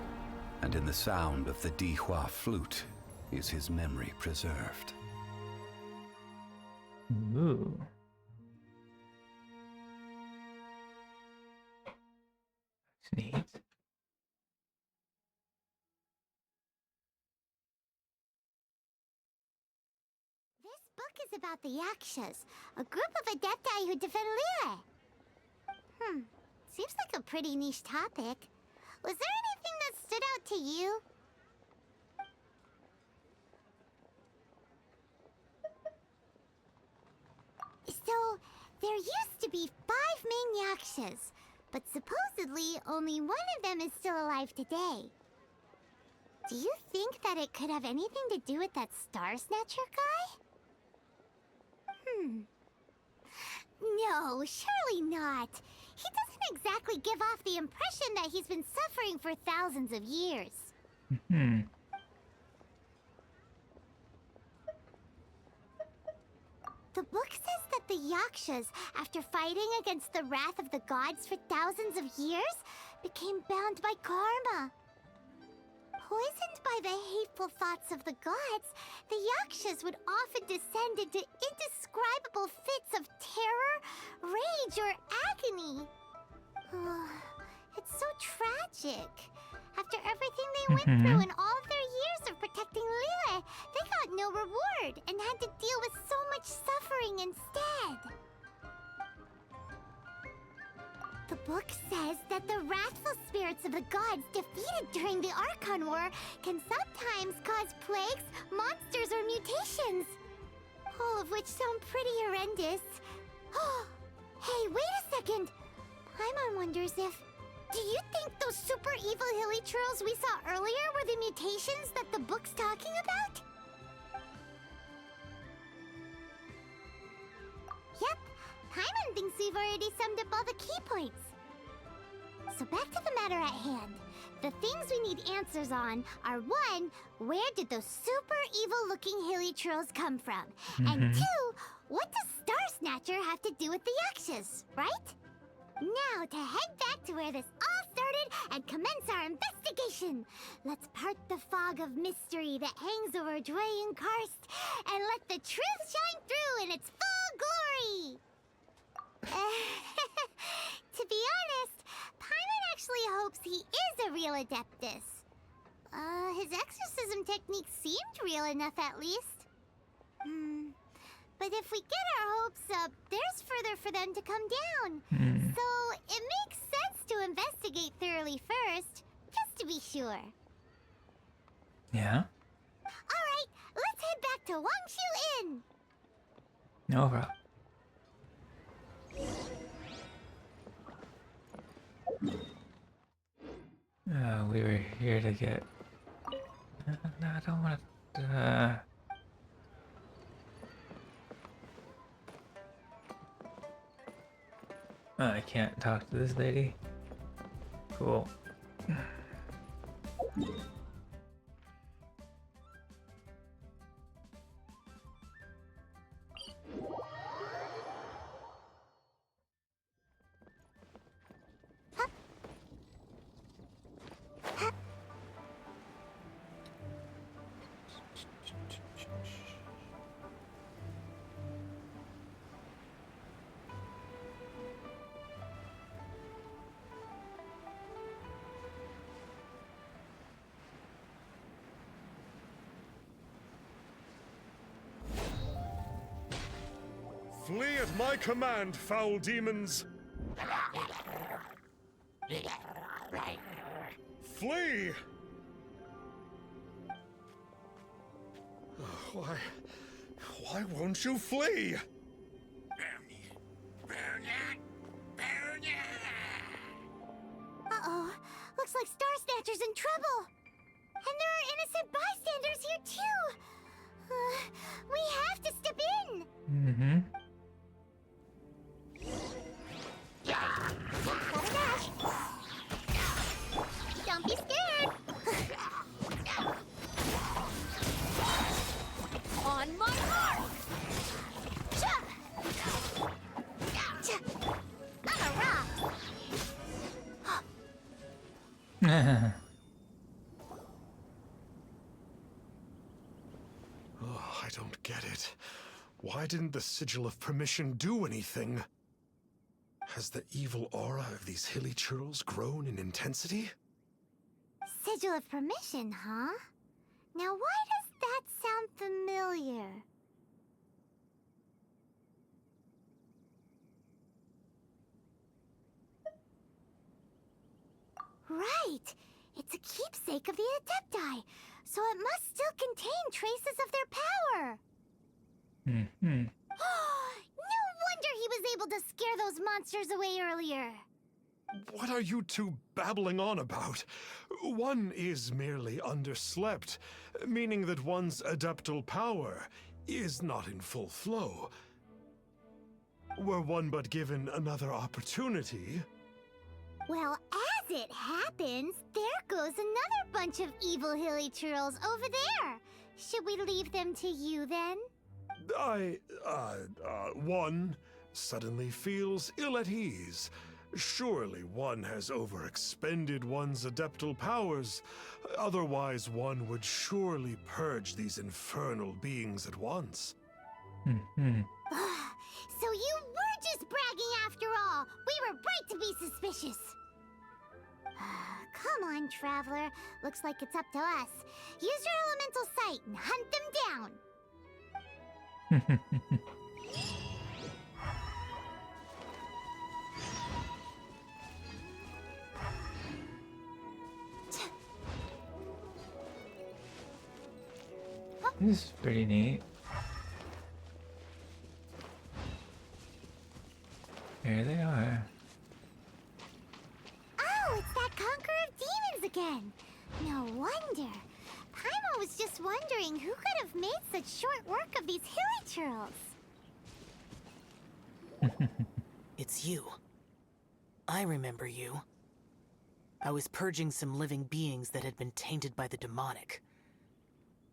S14: and in the sound of the Dihua flute is his memory preserved.
S1: Ooh. That's neat.
S6: This book is about the Yakshas, a group of adepti who defend Liyue. Seems like a pretty niche topic. Was there anything that stood out to you? So, there used to be 5 main Yakshas, but supposedly only one of them is still alive today. Do you think that it could have anything to do with that Star Snatcher guy? No, surely not. He doesn't exactly give off the impression that he's been suffering for thousands of years. The book says that the Yakshas, after fighting against the wrath of the gods for thousands of years, became bound by karma. Poisoned by the hateful thoughts of the gods, the Yakshas would often descend into indescribable fits of terror, rage, or agony. It's so tragic. After everything they went through in all of their years of protecting Liyue, they got no reward and had to deal with so much suffering instead. The book says that the wrathful spirits of the gods defeated during the Archon War can sometimes cause plagues, monsters, or mutations. All of which sound pretty horrendous. Hey, wait a second! Paimon wonders if... Do you think those super evil hilly churls we saw earlier were the mutations that the book's talking about? Yep, Paimon thinks we've already summed up all the key points. So back to the matter at hand. The things we need answers on are 1, where did those super evil-looking hilly churls come from? And 2, what does Star Snatcher have to do with the Yakshas, right? Now to head back to where this all started and commence our investigation. Let's part the fog of mystery that hangs over Dwayne Karst and let the truth shine through in its full glory. To be honest, Paimon actually hopes he is a real Adeptus. His exorcism technique seemed real enough at least. But if we get our hopes up, there's further for them to come down. So it makes sense to investigate thoroughly first, just to be sure.
S1: Yeah?
S6: Alright, let's head back to Wangshu Inn!
S1: No problem. We were here to get... No, I don't want to... I can't talk to this lady. Cool.
S9: Flee at my command, foul demons! Flee! Why won't you flee?
S6: Uh-oh, looks like Star Snatcher's in trouble! And there are innocent bystanders here too! We have to step in! Gotta dash! Don't be scared! On my mark! I'm a rock!
S9: I don't get it. Why didn't the Sigil of Permission do anything? Has the evil aura of these hilly churls grown in intensity?
S6: Sigil of Permission, huh? Now why does that sound familiar? Right! It's a keepsake of the Adepti, so it must still contain traces of their power!
S1: Mm-hmm.
S6: No wonder he was able to scare those monsters away earlier!
S9: What are you two babbling on about? One is merely underslept, meaning that one's adeptal power is not in full flow. Were one but given another opportunity...
S6: Well, as it happens, there goes another bunch of evil hilly churls over there. Should we leave them to you then?
S9: One suddenly feels ill at ease. Surely one has overexpended one's adeptal powers. Otherwise, one would surely purge these infernal beings at once.
S1: Mm-hmm.
S6: So you were just bragging after all. We were right to be suspicious. Come on, Traveler. Looks like it's up to us. Use your elemental sight and hunt them down.
S1: This is pretty neat. Here they are.
S6: Oh, it's that Conqueror of Demons again. No wonder. Paimon was just wondering who could have made such short work of these hilly churls.
S15: It's you. I remember you. I was purging some living beings that had been tainted by the demonic.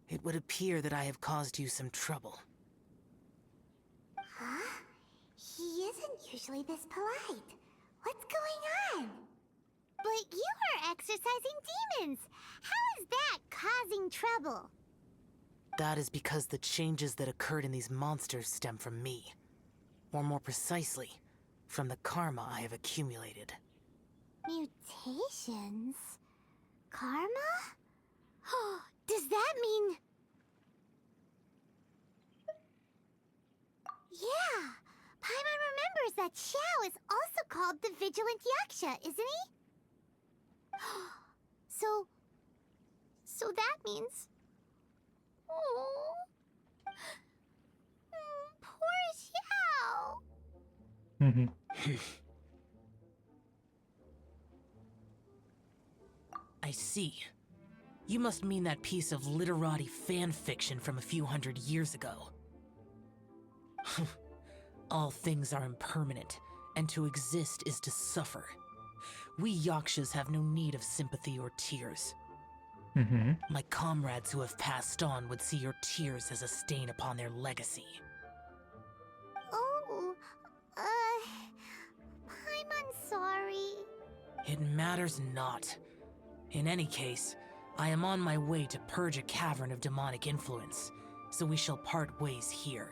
S15: It would appear that I have caused you some trouble.
S6: Huh? He isn't usually this polite. What's going on? But you are exorcising demons. How is that causing trouble?
S15: That is because the changes that occurred in these monsters stem from me. Or more precisely, from the karma I have accumulated.
S6: Mutations? Karma? Does that mean... Yeah! Paimon remembers that Xiao is also called the Vigilant Yaksha, isn't he? So that means... Oh... Poor Xiao!
S15: I see. You must mean that piece of literati fan fiction from a few hundred years ago. All things are impermanent, and to exist is to suffer. We Yakshas have no need of sympathy or tears. My comrades who have passed on would see your tears as a stain upon their legacy.
S6: Oh, I'm sorry.
S15: It matters not. In any case, I am on my way to purge a cavern of demonic influence, so we shall part ways here.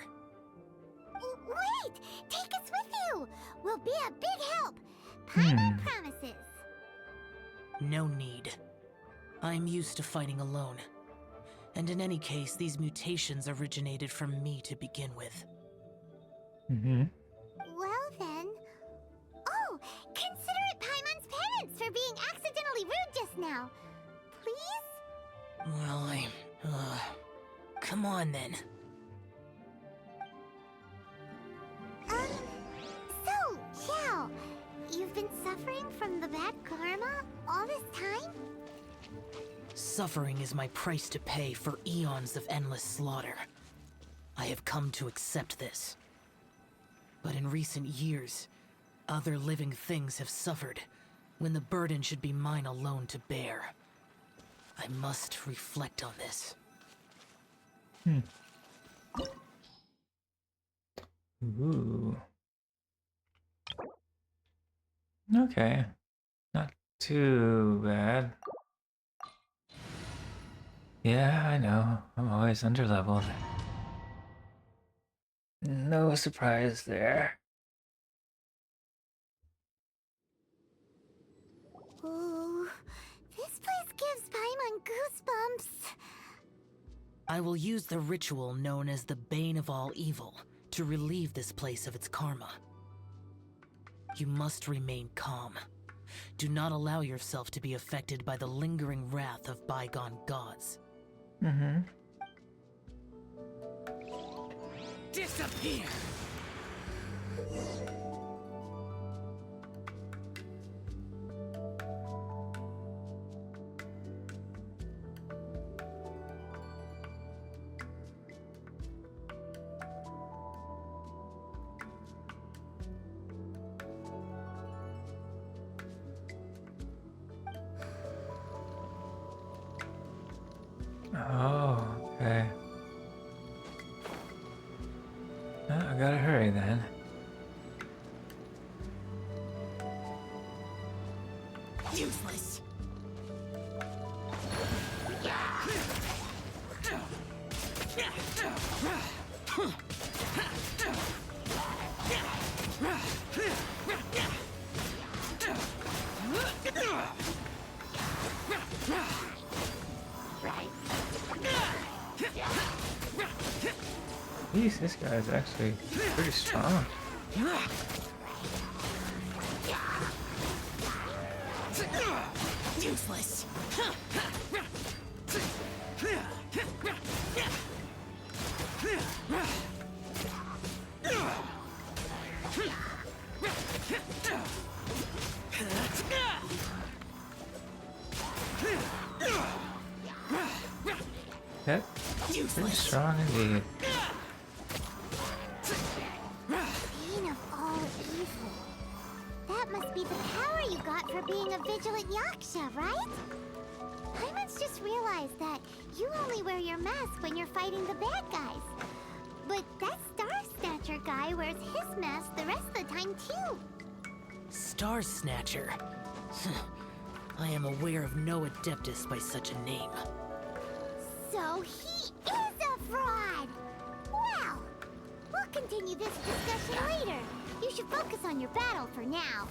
S6: Wait! Take us with you! We'll be a big help! Paimon promises!
S15: No need. I'm used to fighting alone. And in any case, these mutations originated from me to begin with.
S6: Well then... Oh! Consider it Paimon's penance for being accidentally rude just now. Please?
S15: Well, come on then.
S6: So, Xiao, you've been suffering from the bad karma all this time?
S15: Suffering is my price to pay for eons of endless slaughter. I have come to accept this. But in recent years, other living things have suffered, when the burden should be mine alone to bear. I must reflect on this.
S1: Ooh. Okay. Not too bad. Yeah, I know. I'm always underleveled. No surprise there.
S6: Ooh, this place gives Paimon goosebumps.
S15: I will use the ritual known as the Bane of All Evil to relieve this place of its karma. You must remain calm. Do not allow yourself to be affected by the lingering wrath of bygone gods.
S1: Mm-hmm.
S15: Disappear!
S1: Oh, okay. I gotta hurry then.
S15: Useless!
S1: Jeez, this guy is actually pretty strong.
S15: Useless!
S1: Yep, pretty strong indeed.
S6: Bane of all evil. That must be the power you got for being a vigilant yaksha, right? Paimon's just realized that you only wear your mask when you're fighting the bad guys. But that Star Snatcher guy wears his mask the rest of the time, too.
S15: Star Snatcher. I am aware of no adeptus by such a name.
S6: So he is a fraud! Well, we'll continue this discussion later. You should focus on your battle for now.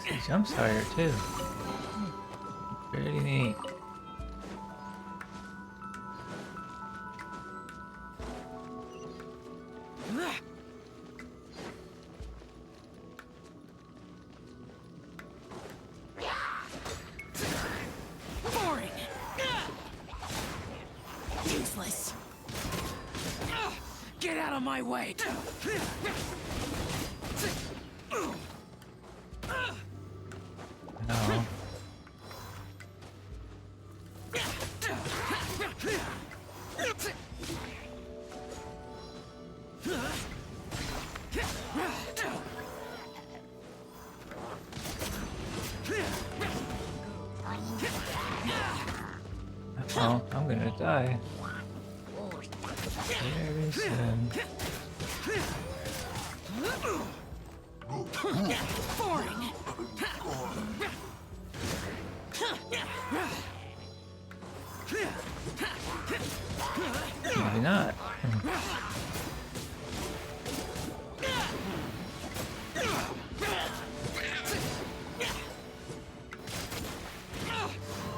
S1: This jump starter too. Pretty neat.
S15: Boring! Useless! Get out of my way!
S1: No. Oh, I'm gonna die. Very soon.
S15: Boring!
S1: Maybe not.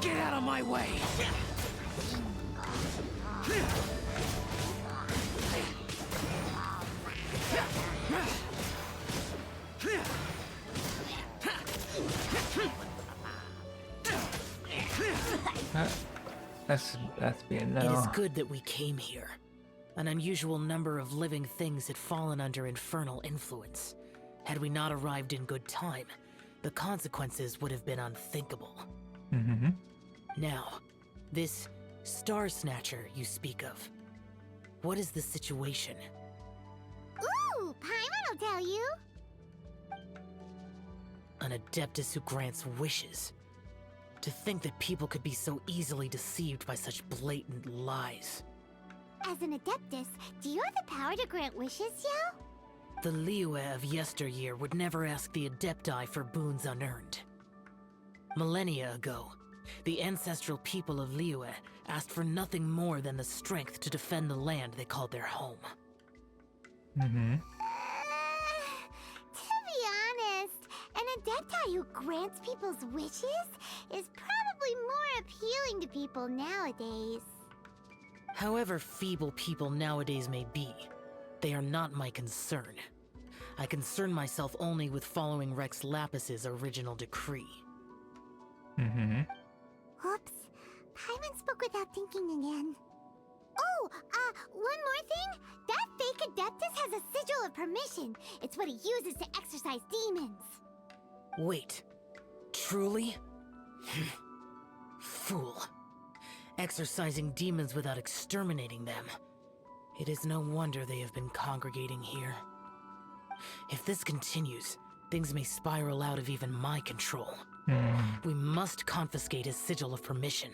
S15: Get out of my way!
S1: That's being no.
S15: It is good that we came here. An unusual number of living things had fallen under infernal influence. Had we not arrived in good time, the consequences would have been unthinkable.
S1: Mm-hmm.
S15: Now, this Star Snatcher you speak of. What is the situation?
S6: Ooh, Paimon will tell you.
S15: An adeptus who grants wishes. To think that people could be so easily deceived by such blatant lies.
S6: As an Adeptus, do you have the power to grant wishes, Yao?
S15: The Liyue of yesteryear would never ask the Adepti for boons unearned. Millennia ago, the ancestral people of Liyue asked for nothing more than the strength to defend the land they called their home.
S6: To be honest, an Adepti who grants people's wishes is probably more appealing to people nowadays.
S15: However feeble people nowadays may be, they are not my concern. I concern myself only with following Rex Lapis's original decree.
S6: Oops. Paimon spoke without thinking again. Oh, one more thing. That fake Adeptus has a sigil of permission. It's what he uses to exorcise demons.
S15: Wait. Truly? Fool. Exorcising demons without exterminating them. It is no wonder they have been congregating here. If this continues, things may spiral out of even my control. We must confiscate his sigil of permission.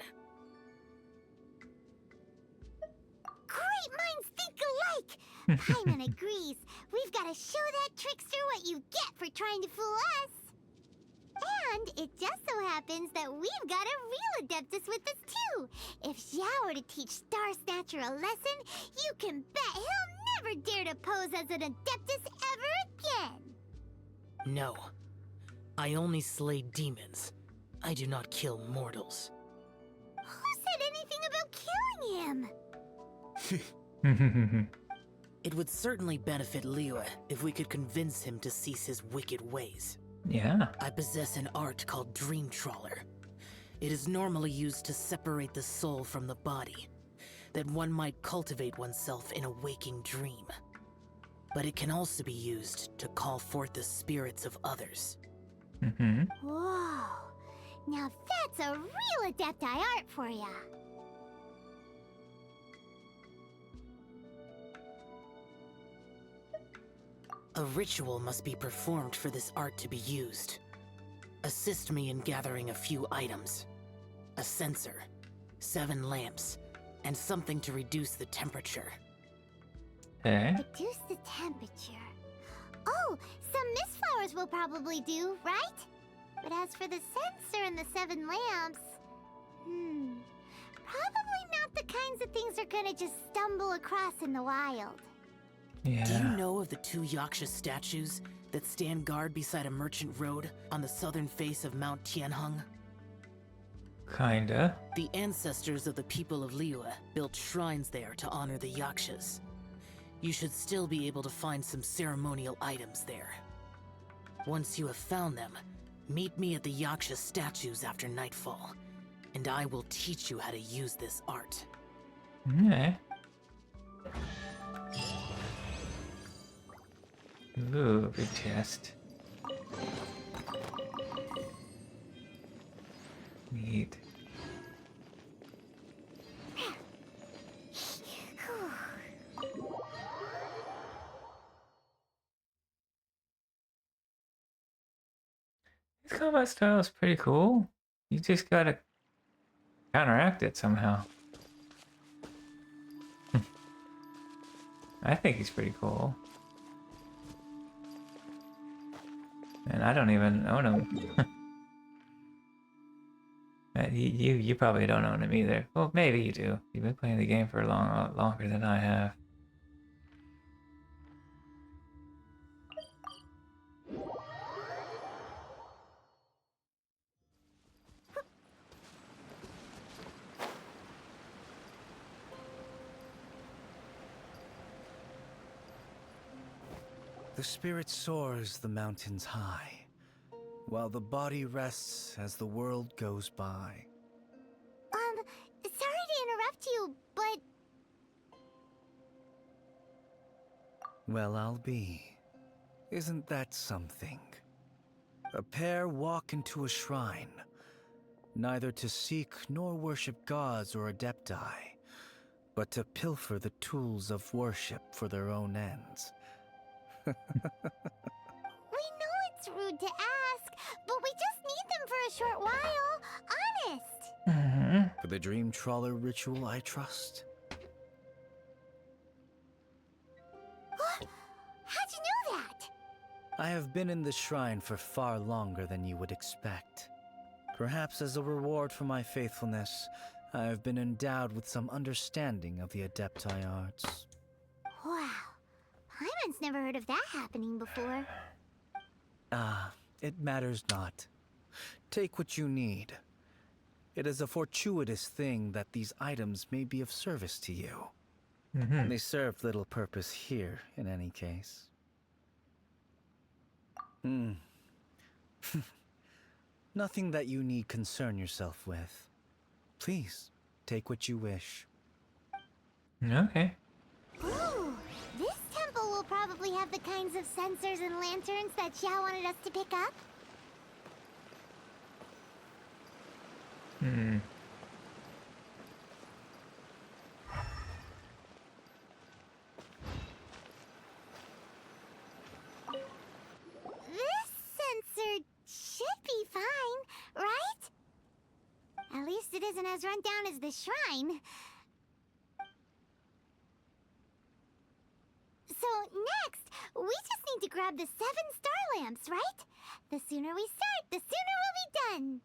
S6: Great minds think alike! Paimon agrees. We've got to show that trickster what you get for trying to fool us. And it just so happens that we've got a real Adeptus with us too. If Xiao were to teach Star Snatcher a lesson, you can bet he'll never dare to pose as an Adeptus ever again.
S15: No. I only slay demons. I do not kill mortals.
S6: Who said anything about killing him?
S15: It would certainly benefit Liyue if we could convince him to cease his wicked ways.
S1: Yeah.
S15: I possess an art called Dream Trawler. It is normally used to separate the soul from the body, that one might cultivate oneself in a waking dream. But it can also be used to call forth the spirits of others.
S6: Whoa. Now that's a real Adepti art for ya.
S15: A ritual must be performed for this art to be used. Assist me in gathering a few items. A censer, 7 lamps, and something to reduce the temperature.
S6: Reduce the temperature. Oh, some mist flowers will probably do, right? But as for the censer and the 7 lamps... probably not the kinds of things they're gonna just stumble across in the wild.
S1: Yeah.
S15: Do you know of the 2 Yaksha statues that stand guard beside a merchant road on the southern face of Mount Tianheng?
S1: Kinda.
S15: The ancestors of the people of Liyue built shrines there to honor the Yakshas. You should still be able to find some ceremonial items there. Once you have found them, meet me at the Yaksha statues after nightfall, and I will teach you how to use this art.
S1: Okay. Ooh, big chest. Neat. This combat style is pretty cool. You just gotta counteract it somehow. I think he's pretty cool. And I don't even own him. You probably don't own him either. Well, maybe you do. You've been playing the game for a lot longer than I have.
S10: The spirit soars the mountains high, while the body rests as the world goes by.
S6: Sorry to interrupt you, but...
S10: Well, I'll be. Isn't that something? A pair walk into a shrine, neither to seek nor worship gods or adepti, but to pilfer the tools of worship for their own ends.
S6: We know it's rude to ask, but we just need them for a short while.
S10: For the Dream Trawler ritual, I trust.
S6: How'd you know that?
S10: I have been in the shrine for far longer than you would expect. Perhaps as a reward for my faithfulness, I have been endowed with some understanding of the Adepti arts.
S6: Wow. Paimon's never heard of that happening before.
S10: It matters not. Take what you need. It is a fortuitous thing that these items may be of service to you. They serve little purpose here, in any case. Nothing that you need concern yourself with. Please, take what you wish.
S1: Okay.
S6: Ooh, this temple will probably have the kinds of sensors and lanterns that Xiao wanted us to pick up. This sensor should be fine, right? At least it isn't as run down as the shrine. So next, we just need to grab the 7 star lamps, right? The sooner we start, the sooner we'll be done.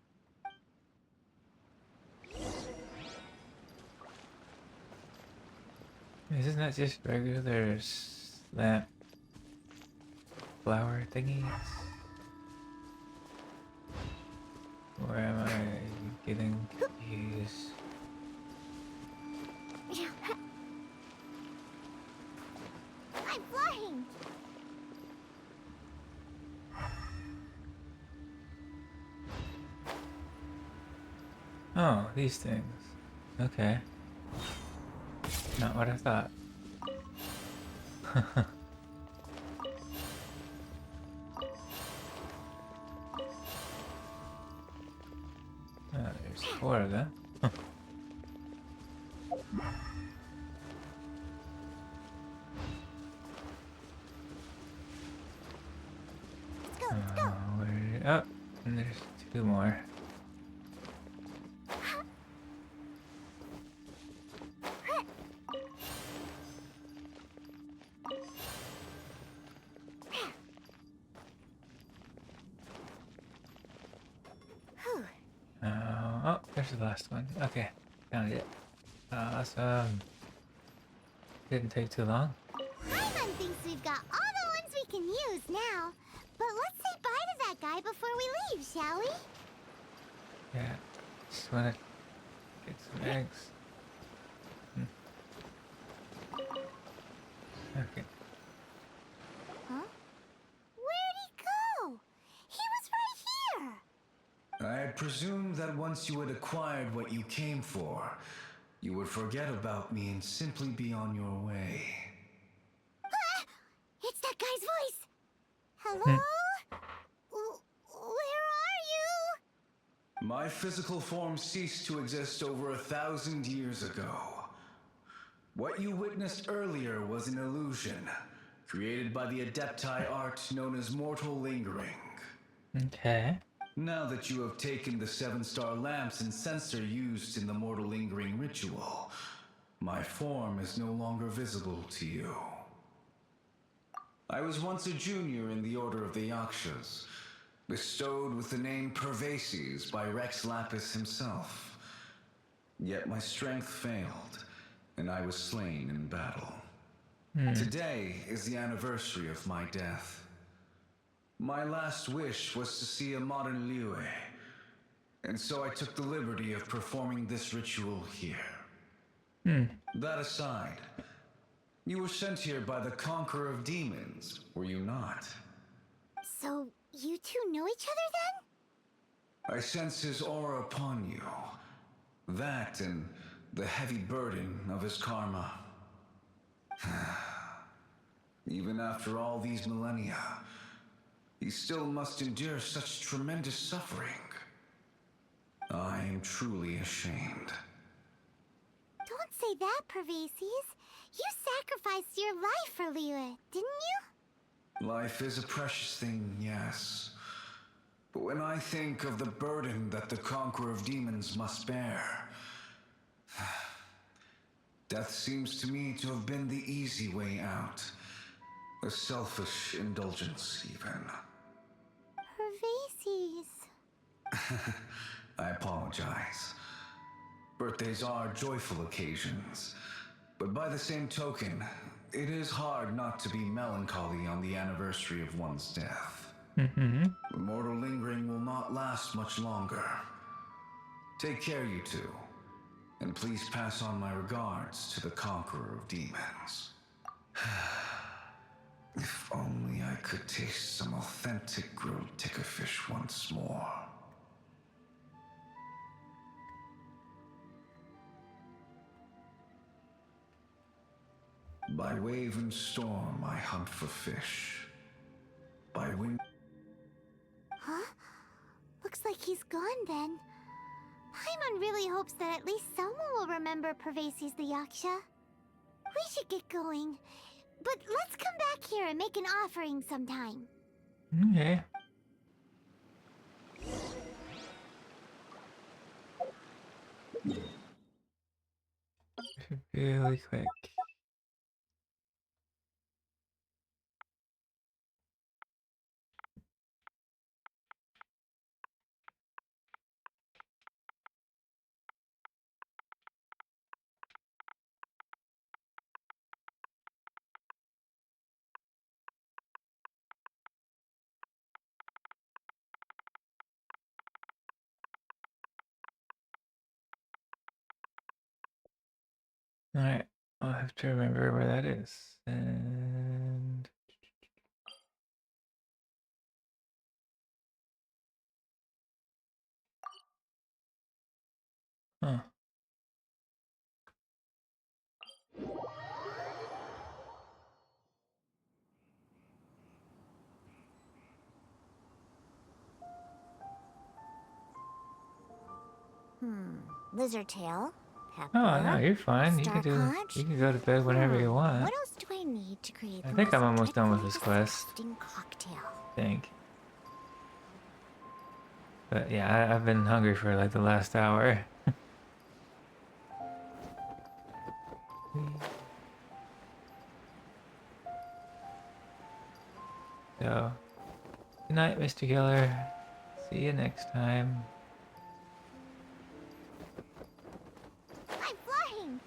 S1: Isn't that just regular lamp flower thingies? Or am I getting confused?
S6: I'm flying!
S1: Oh, these things. Okay. Not what I thought. There's 4 of them.
S6: Let's go.
S1: Oh, and there's 2 more. Oh, there's the last one. Okay, found it. Awesome. Didn't take too long.
S6: Paimon thinks we've got all the ones we can use now. But let's say bye to that guy before we leave, shall we?
S1: Yeah, just wanna get some eggs. Okay.
S6: Huh? Where'd he go? He was right here!
S14: I presumed that once you had acquired what you came for, you would forget about me and simply be on your way.
S6: Ah! It's that guy's voice! Hello? Where are you?
S14: My physical form ceased to exist over 1,000 years ago. What you witnessed earlier was an illusion, created by the Adepti art known as mortal lingering.
S1: Okay.
S14: Now that you have taken the 7-star lamps and sensor used in the mortal lingering ritual, my form is no longer visible to you. I was once a junior in the Order of the Yakshas, bestowed with the name Pervases by Rex Lapis himself. Yet my strength failed, and I was slain in battle. Today is the anniversary of my death. My last wish was to see a modern Liyue, and so I took the liberty of performing this ritual here. That aside, you were sent here by the Conqueror of Demons, were you not?
S6: So, you two know each other then?
S14: I sense his aura upon you. That and the heavy burden of his karma. Even after all these millennia, he still must endure such tremendous suffering. I am truly ashamed.
S6: Don't say that, Pervases. You sacrificed your life for Liyue, didn't you?
S14: Life is a precious thing, yes. But when I think of the burden that the Conqueror of Demons must bear,
S16: Death seems to me to have been the easy way out. A selfish indulgence, even.
S6: Pervases.
S16: I apologize. Birthdays are joyful occasions, but by the same token, it is hard not to be melancholy on the anniversary of one's death. Mortal lingering will not last much longer. Take care, you two, and please pass on my regards to the conqueror of demons. If only I could taste some authentic grilled tickerfish once more. By wave and storm I hunt for fish. By wind...
S6: Huh? Looks like he's gone then. Paimon really hopes that at least someone will remember Pervases the Yaksha. We should get going. But let's come back here and make an offering sometime.
S1: Okay. Really quick. Alright, I'll have to remember where that is. And... Huh.
S6: Lizard tail. Pepper.
S1: Oh, no, you're fine.
S6: Star conch.
S1: You can go to bed whenever you want.
S6: What else do I need to create
S1: I
S6: the
S1: think
S6: most
S1: I'm almost done with this
S6: dreadfully
S1: quest.
S6: disgusting cocktail?
S1: I think. But yeah, I've been hungry for like the last hour. So, good night, Mr. Killer. See you next time.
S6: I'm flying!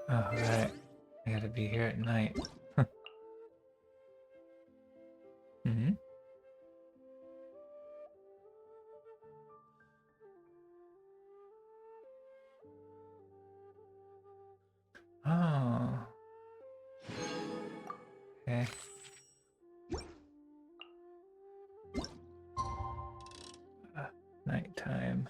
S1: Oh, right. I gotta be here at night. Oh. Okay. Nighttime.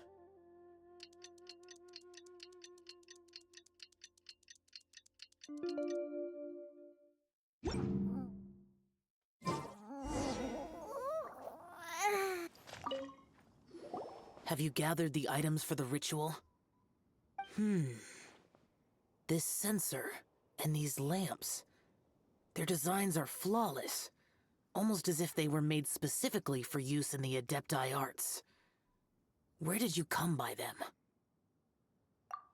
S15: Have you gathered the items for the ritual? This sensor and these lamps. Their designs are flawless, almost as if they were made specifically for use in the Adepti arts. Where did you come by them?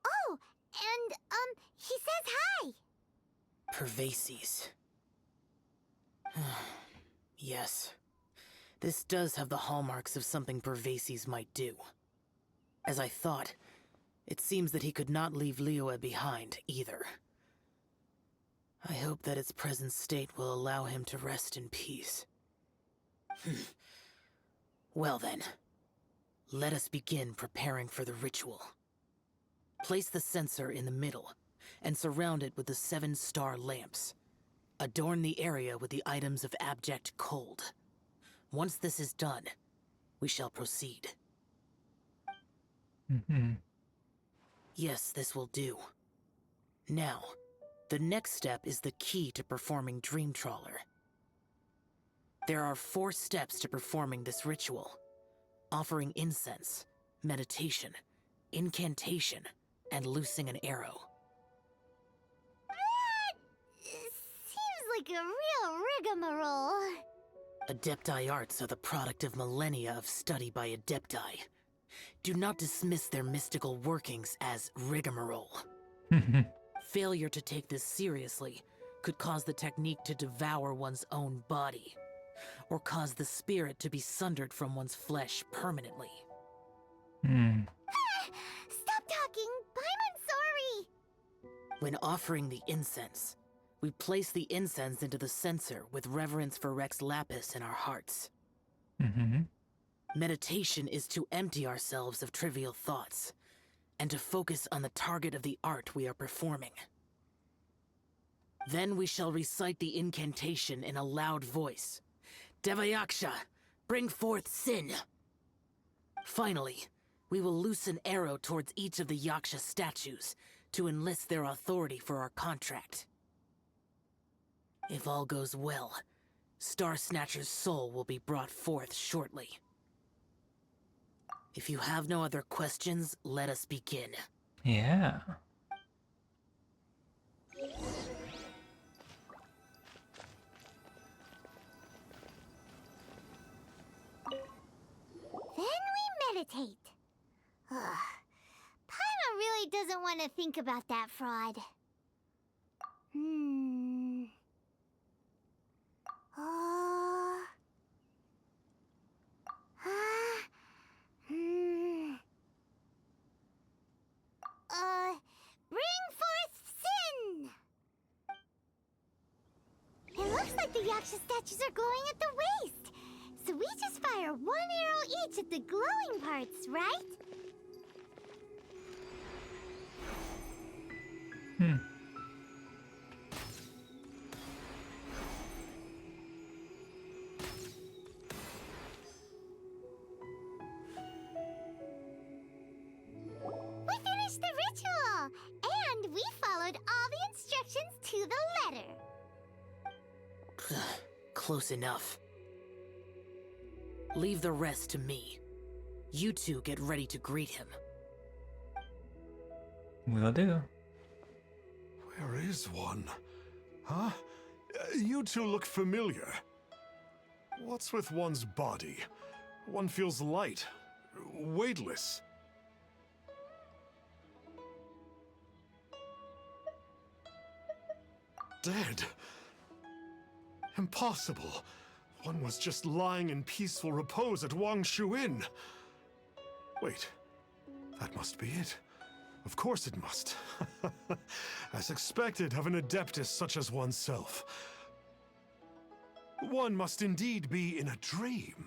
S6: Oh, and, he says hi!
S15: Pervases. Yes. This does have the hallmarks of something Pervases might do. As I thought, it seems that he could not leave Liyue behind, either. I hope that its present state will allow him to rest in peace. Well then, let us begin preparing for the ritual. Place the censer in the middle, and surround it with the 7-star lamps. Adorn the area with the items of abject cold. Once this is done, we shall proceed. Yes, this will do. Now, the next step is the key to performing Dream Trawler. There are 4 steps to performing this ritual. Offering incense, meditation, incantation, and loosing an arrow.
S6: That seems like a real rigmarole.
S15: Adepti arts are the product of millennia of study by Adepti. Do not dismiss their mystical workings as rigmarole. Failure to take this seriously could cause the technique to devour one's own body, or cause the spirit to be sundered from one's flesh permanently.
S6: Stop talking! Paimon's sorry!
S15: When offering the incense, we place the incense into the censer with reverence for Rex Lapis in our hearts. Meditation is to empty ourselves of trivial thoughts, and to focus on the target of the art we are performing. Then we shall recite the incantation in a loud voice. Devayaksha, bring forth sin! Finally, we will loose an arrow towards each of the Yaksha statues to enlist their authority for our contract. If all goes well, Star Snatcher's soul will be brought forth shortly. If you have no other questions, let us begin.
S1: Yeah.
S6: Then we meditate. Ugh. Paimon really doesn't want to think about that fraud. Bring forth sin! It looks like the Yaksha statues are glowing at the waist. So we just fire one arrow each at the glowing parts, right? We finished the ritual! And we followed all the instructions to the letter.
S15: Close enough. Leave the rest to me. You two get ready to greet him.
S1: Will do.
S9: Where is one? Huh? You two look familiar. What's with one's body? One feels light, weightless. Dead. Impossible. One was just lying in peaceful repose at Wangshu Inn. Wait, that must be it. Of course it must. As expected of an adeptus such as oneself. One must indeed be in a dream.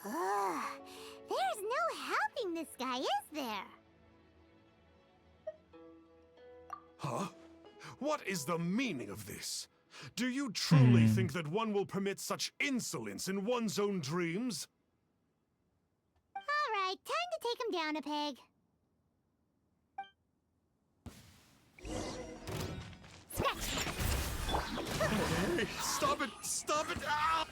S6: There's no helping this guy, is there?
S9: Huh? What is the meaning of this? Do you truly think that one will permit such insolence in one's own dreams?
S6: Alright, time to take him down a peg. Scratch!
S9: Hey, stop it! Stop it! Ah!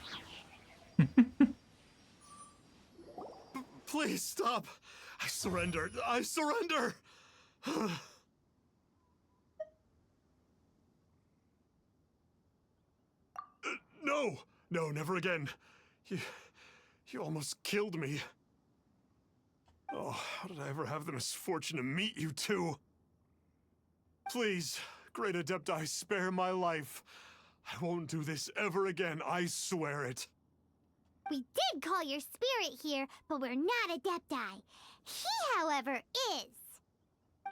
S9: Please stop! I surrender! I surrender! No! No, never again. You almost killed me. Oh, how did I ever have the misfortune to meet you two? Please, Great Adepti, spare my life. I won't do this ever again, I swear it.
S6: We did call your spirit here, but we're not Adepti. He, however, is.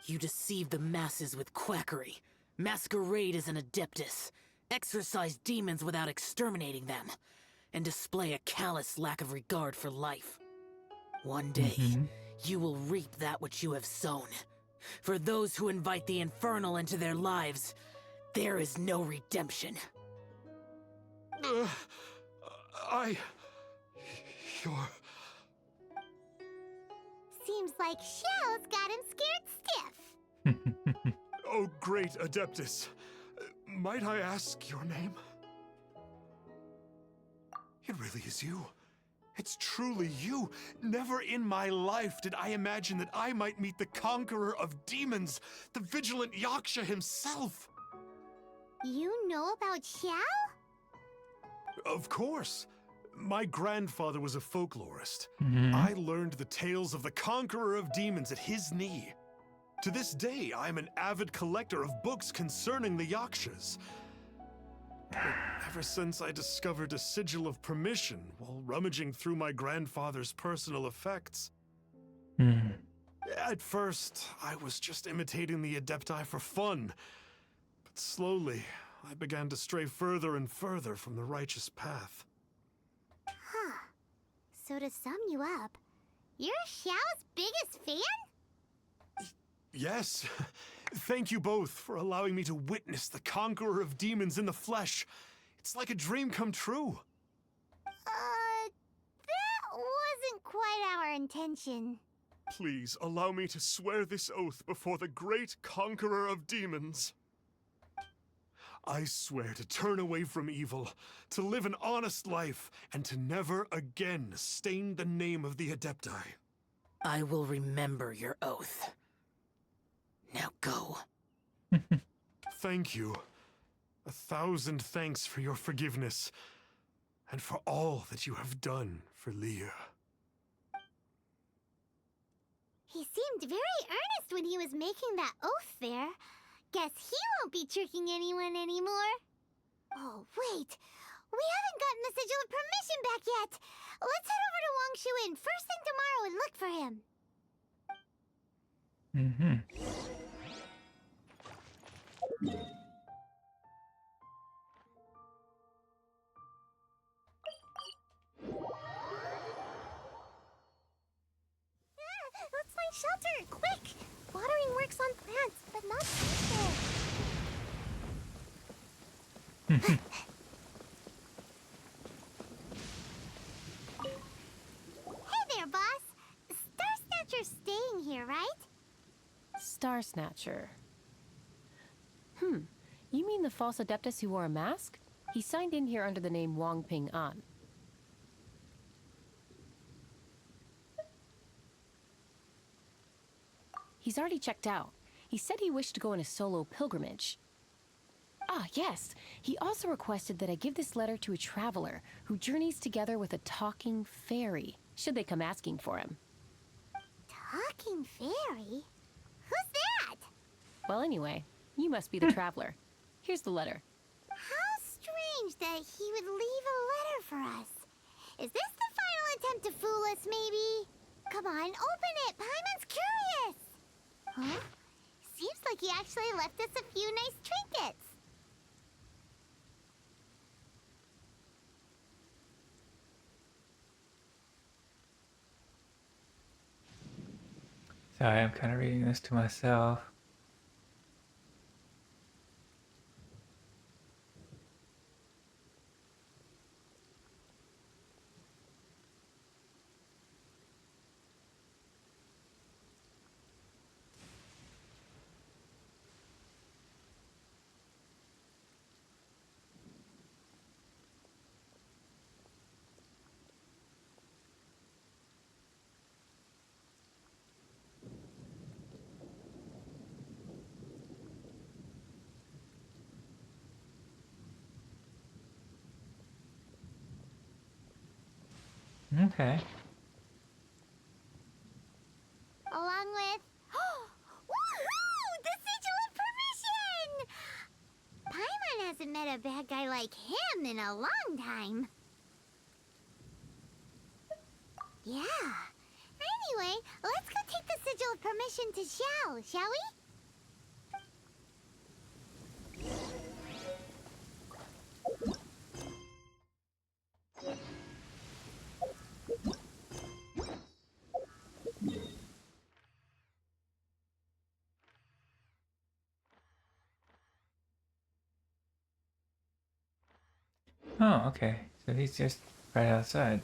S15: You deceive the masses with quackery, masquerade as an adeptus, exorcise demons without exterminating them, and display a callous lack of regard for life. One day, you will reap that which you have sown. For those who invite the infernal into their lives, there is no redemption.
S9: You're...
S6: Seems like Shell's got him scared stiff.
S9: Oh, great Adeptus. Might I ask your name? It really is you. It's truly you. Never in my life did I imagine that I might meet the conqueror of demons, the vigilant Yaksha himself.
S6: You know about Xiao?
S9: Of course. My grandfather was a folklorist.
S1: Mhm.
S9: I learned the tales of the conqueror of demons at his knee. To this day, I am an avid collector of books concerning the Yakshas. But ever since I discovered a sigil of permission while rummaging through my grandfather's personal effects, at first, I was just imitating the Adepti for fun. But slowly, I began to stray further and further from the righteous path.
S6: Huh. So to sum you up, you're Xiao's biggest fan?
S9: Yes. Thank you both for allowing me to witness the conqueror of demons in the flesh. It's like a dream come true.
S6: That wasn't quite our intention.
S9: Please allow me to swear this oath before the great conqueror of demons. I swear to turn away from evil, to live an honest life, and to never again stain the name of the Adepti.
S15: I will remember your oath. Now go.
S9: Thank you. 1,000 thanks for your forgiveness, and for all that you have done for Leah.
S6: He seemed very earnest when he was making that oath there. Guess he won't be tricking anyone anymore. Oh, wait. We haven't gotten the sigil of permission back yet. Let's head over to Wangshu Inn first thing tomorrow and look for him. Let's find shelter, quick! Watering works on plants, but not people. Hey there, boss. Star Snatcher's staying here, right?
S17: Star Snatcher. You mean the false Adeptus who wore a mask? He signed in here under the name Wang Ping An. He's already checked out. He said he wished to go on a solo pilgrimage. Ah, yes. He also requested that I give this letter to a traveler who journeys together with a talking fairy, should they come asking for him.
S6: Talking fairy? Who's that?
S17: Well, anyway, you must be the traveler. Here's the letter.
S6: How strange that he would leave a letter for us. Is this the final attempt to fool us, maybe? Come on, open it! Paimon's curious! Huh? Seems like he actually left us a few nice trinkets.
S1: Sorry, I'm kind of reading this to myself. Okay.
S6: Along with... Woohoo! The sigil of permission! Paimon hasn't met a bad guy like him in a long time. Yeah. Anyway, let's go take the sigil of permission to Xiao, shall we?
S1: Oh, okay. So he's just right outside.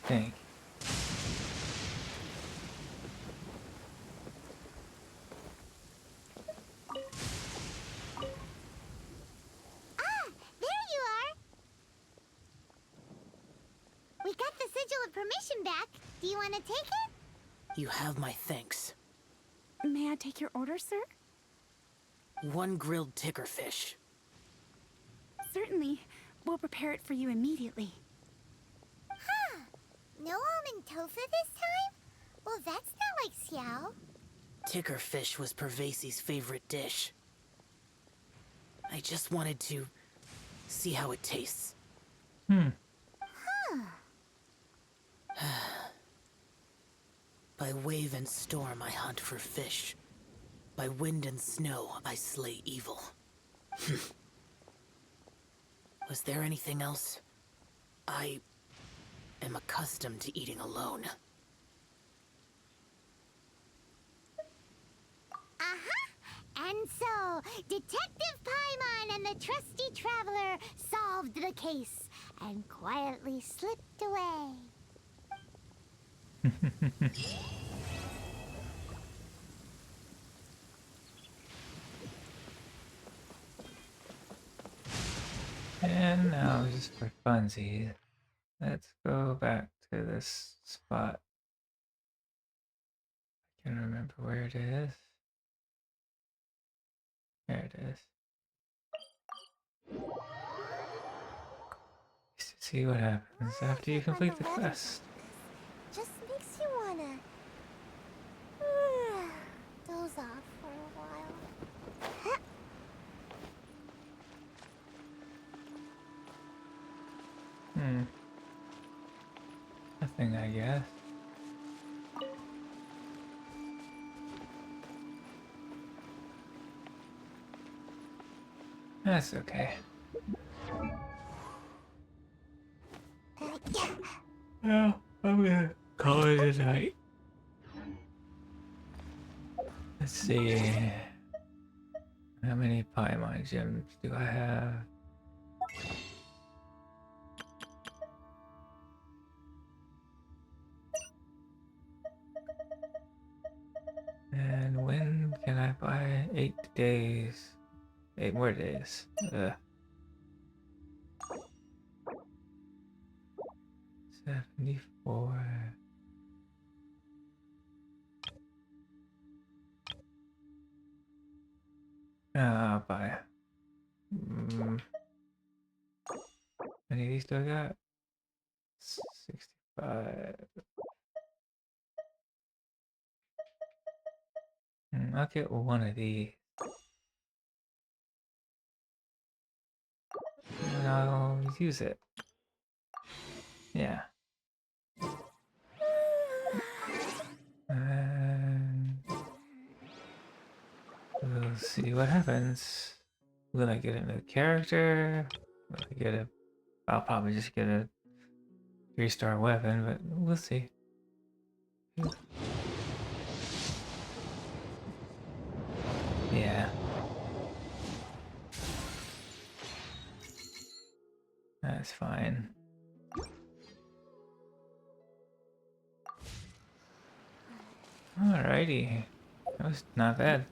S1: Think.
S6: There you are! We got the sigil of permission back. Do you want to take it?
S15: You have my thanks.
S12: May I take your order, sir?
S15: 1 grilled tickerfish.
S18: Certainly. We'll prepare it for you immediately.
S6: Huh. No almond tofu this time? Well, that's not like Xiao.
S15: Tickerfish was Pervasi's favorite dish. I just wanted to see how it tastes.
S1: Hmm.
S15: By wave and storm I hunt for fish. By wind and snow I slay evil. Was there anything else? I am accustomed to eating alone.
S6: And so, Detective Paimon and the trusty traveler solved the case and quietly slipped away.
S1: And now, just for funsies, let's go back to this spot. I can't remember where it is. There it is. Just to see what happens after you complete the quest.
S6: Just makes you wanna doze off for a while.
S1: Nothing, I guess. That's okay. Well, I'm gonna call it a night. Let's see. How many Paimon gems do I have? And when can I buy 8 days? 8 more days. 74. I'll buy. How many of these do I got? 65. I'll get one of these. And I'll use it. Yeah. And we'll see what happens. Will I get a new character? Will I get a... I'll probably just get a 3-star weapon, but we'll see. Yeah. That's fine. Alrighty. That was not bad.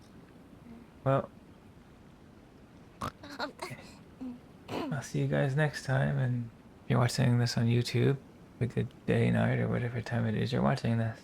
S1: Well, I'll see you guys next time, and if you're watching this on YouTube, have a good day, night, or whatever time it is you're watching this.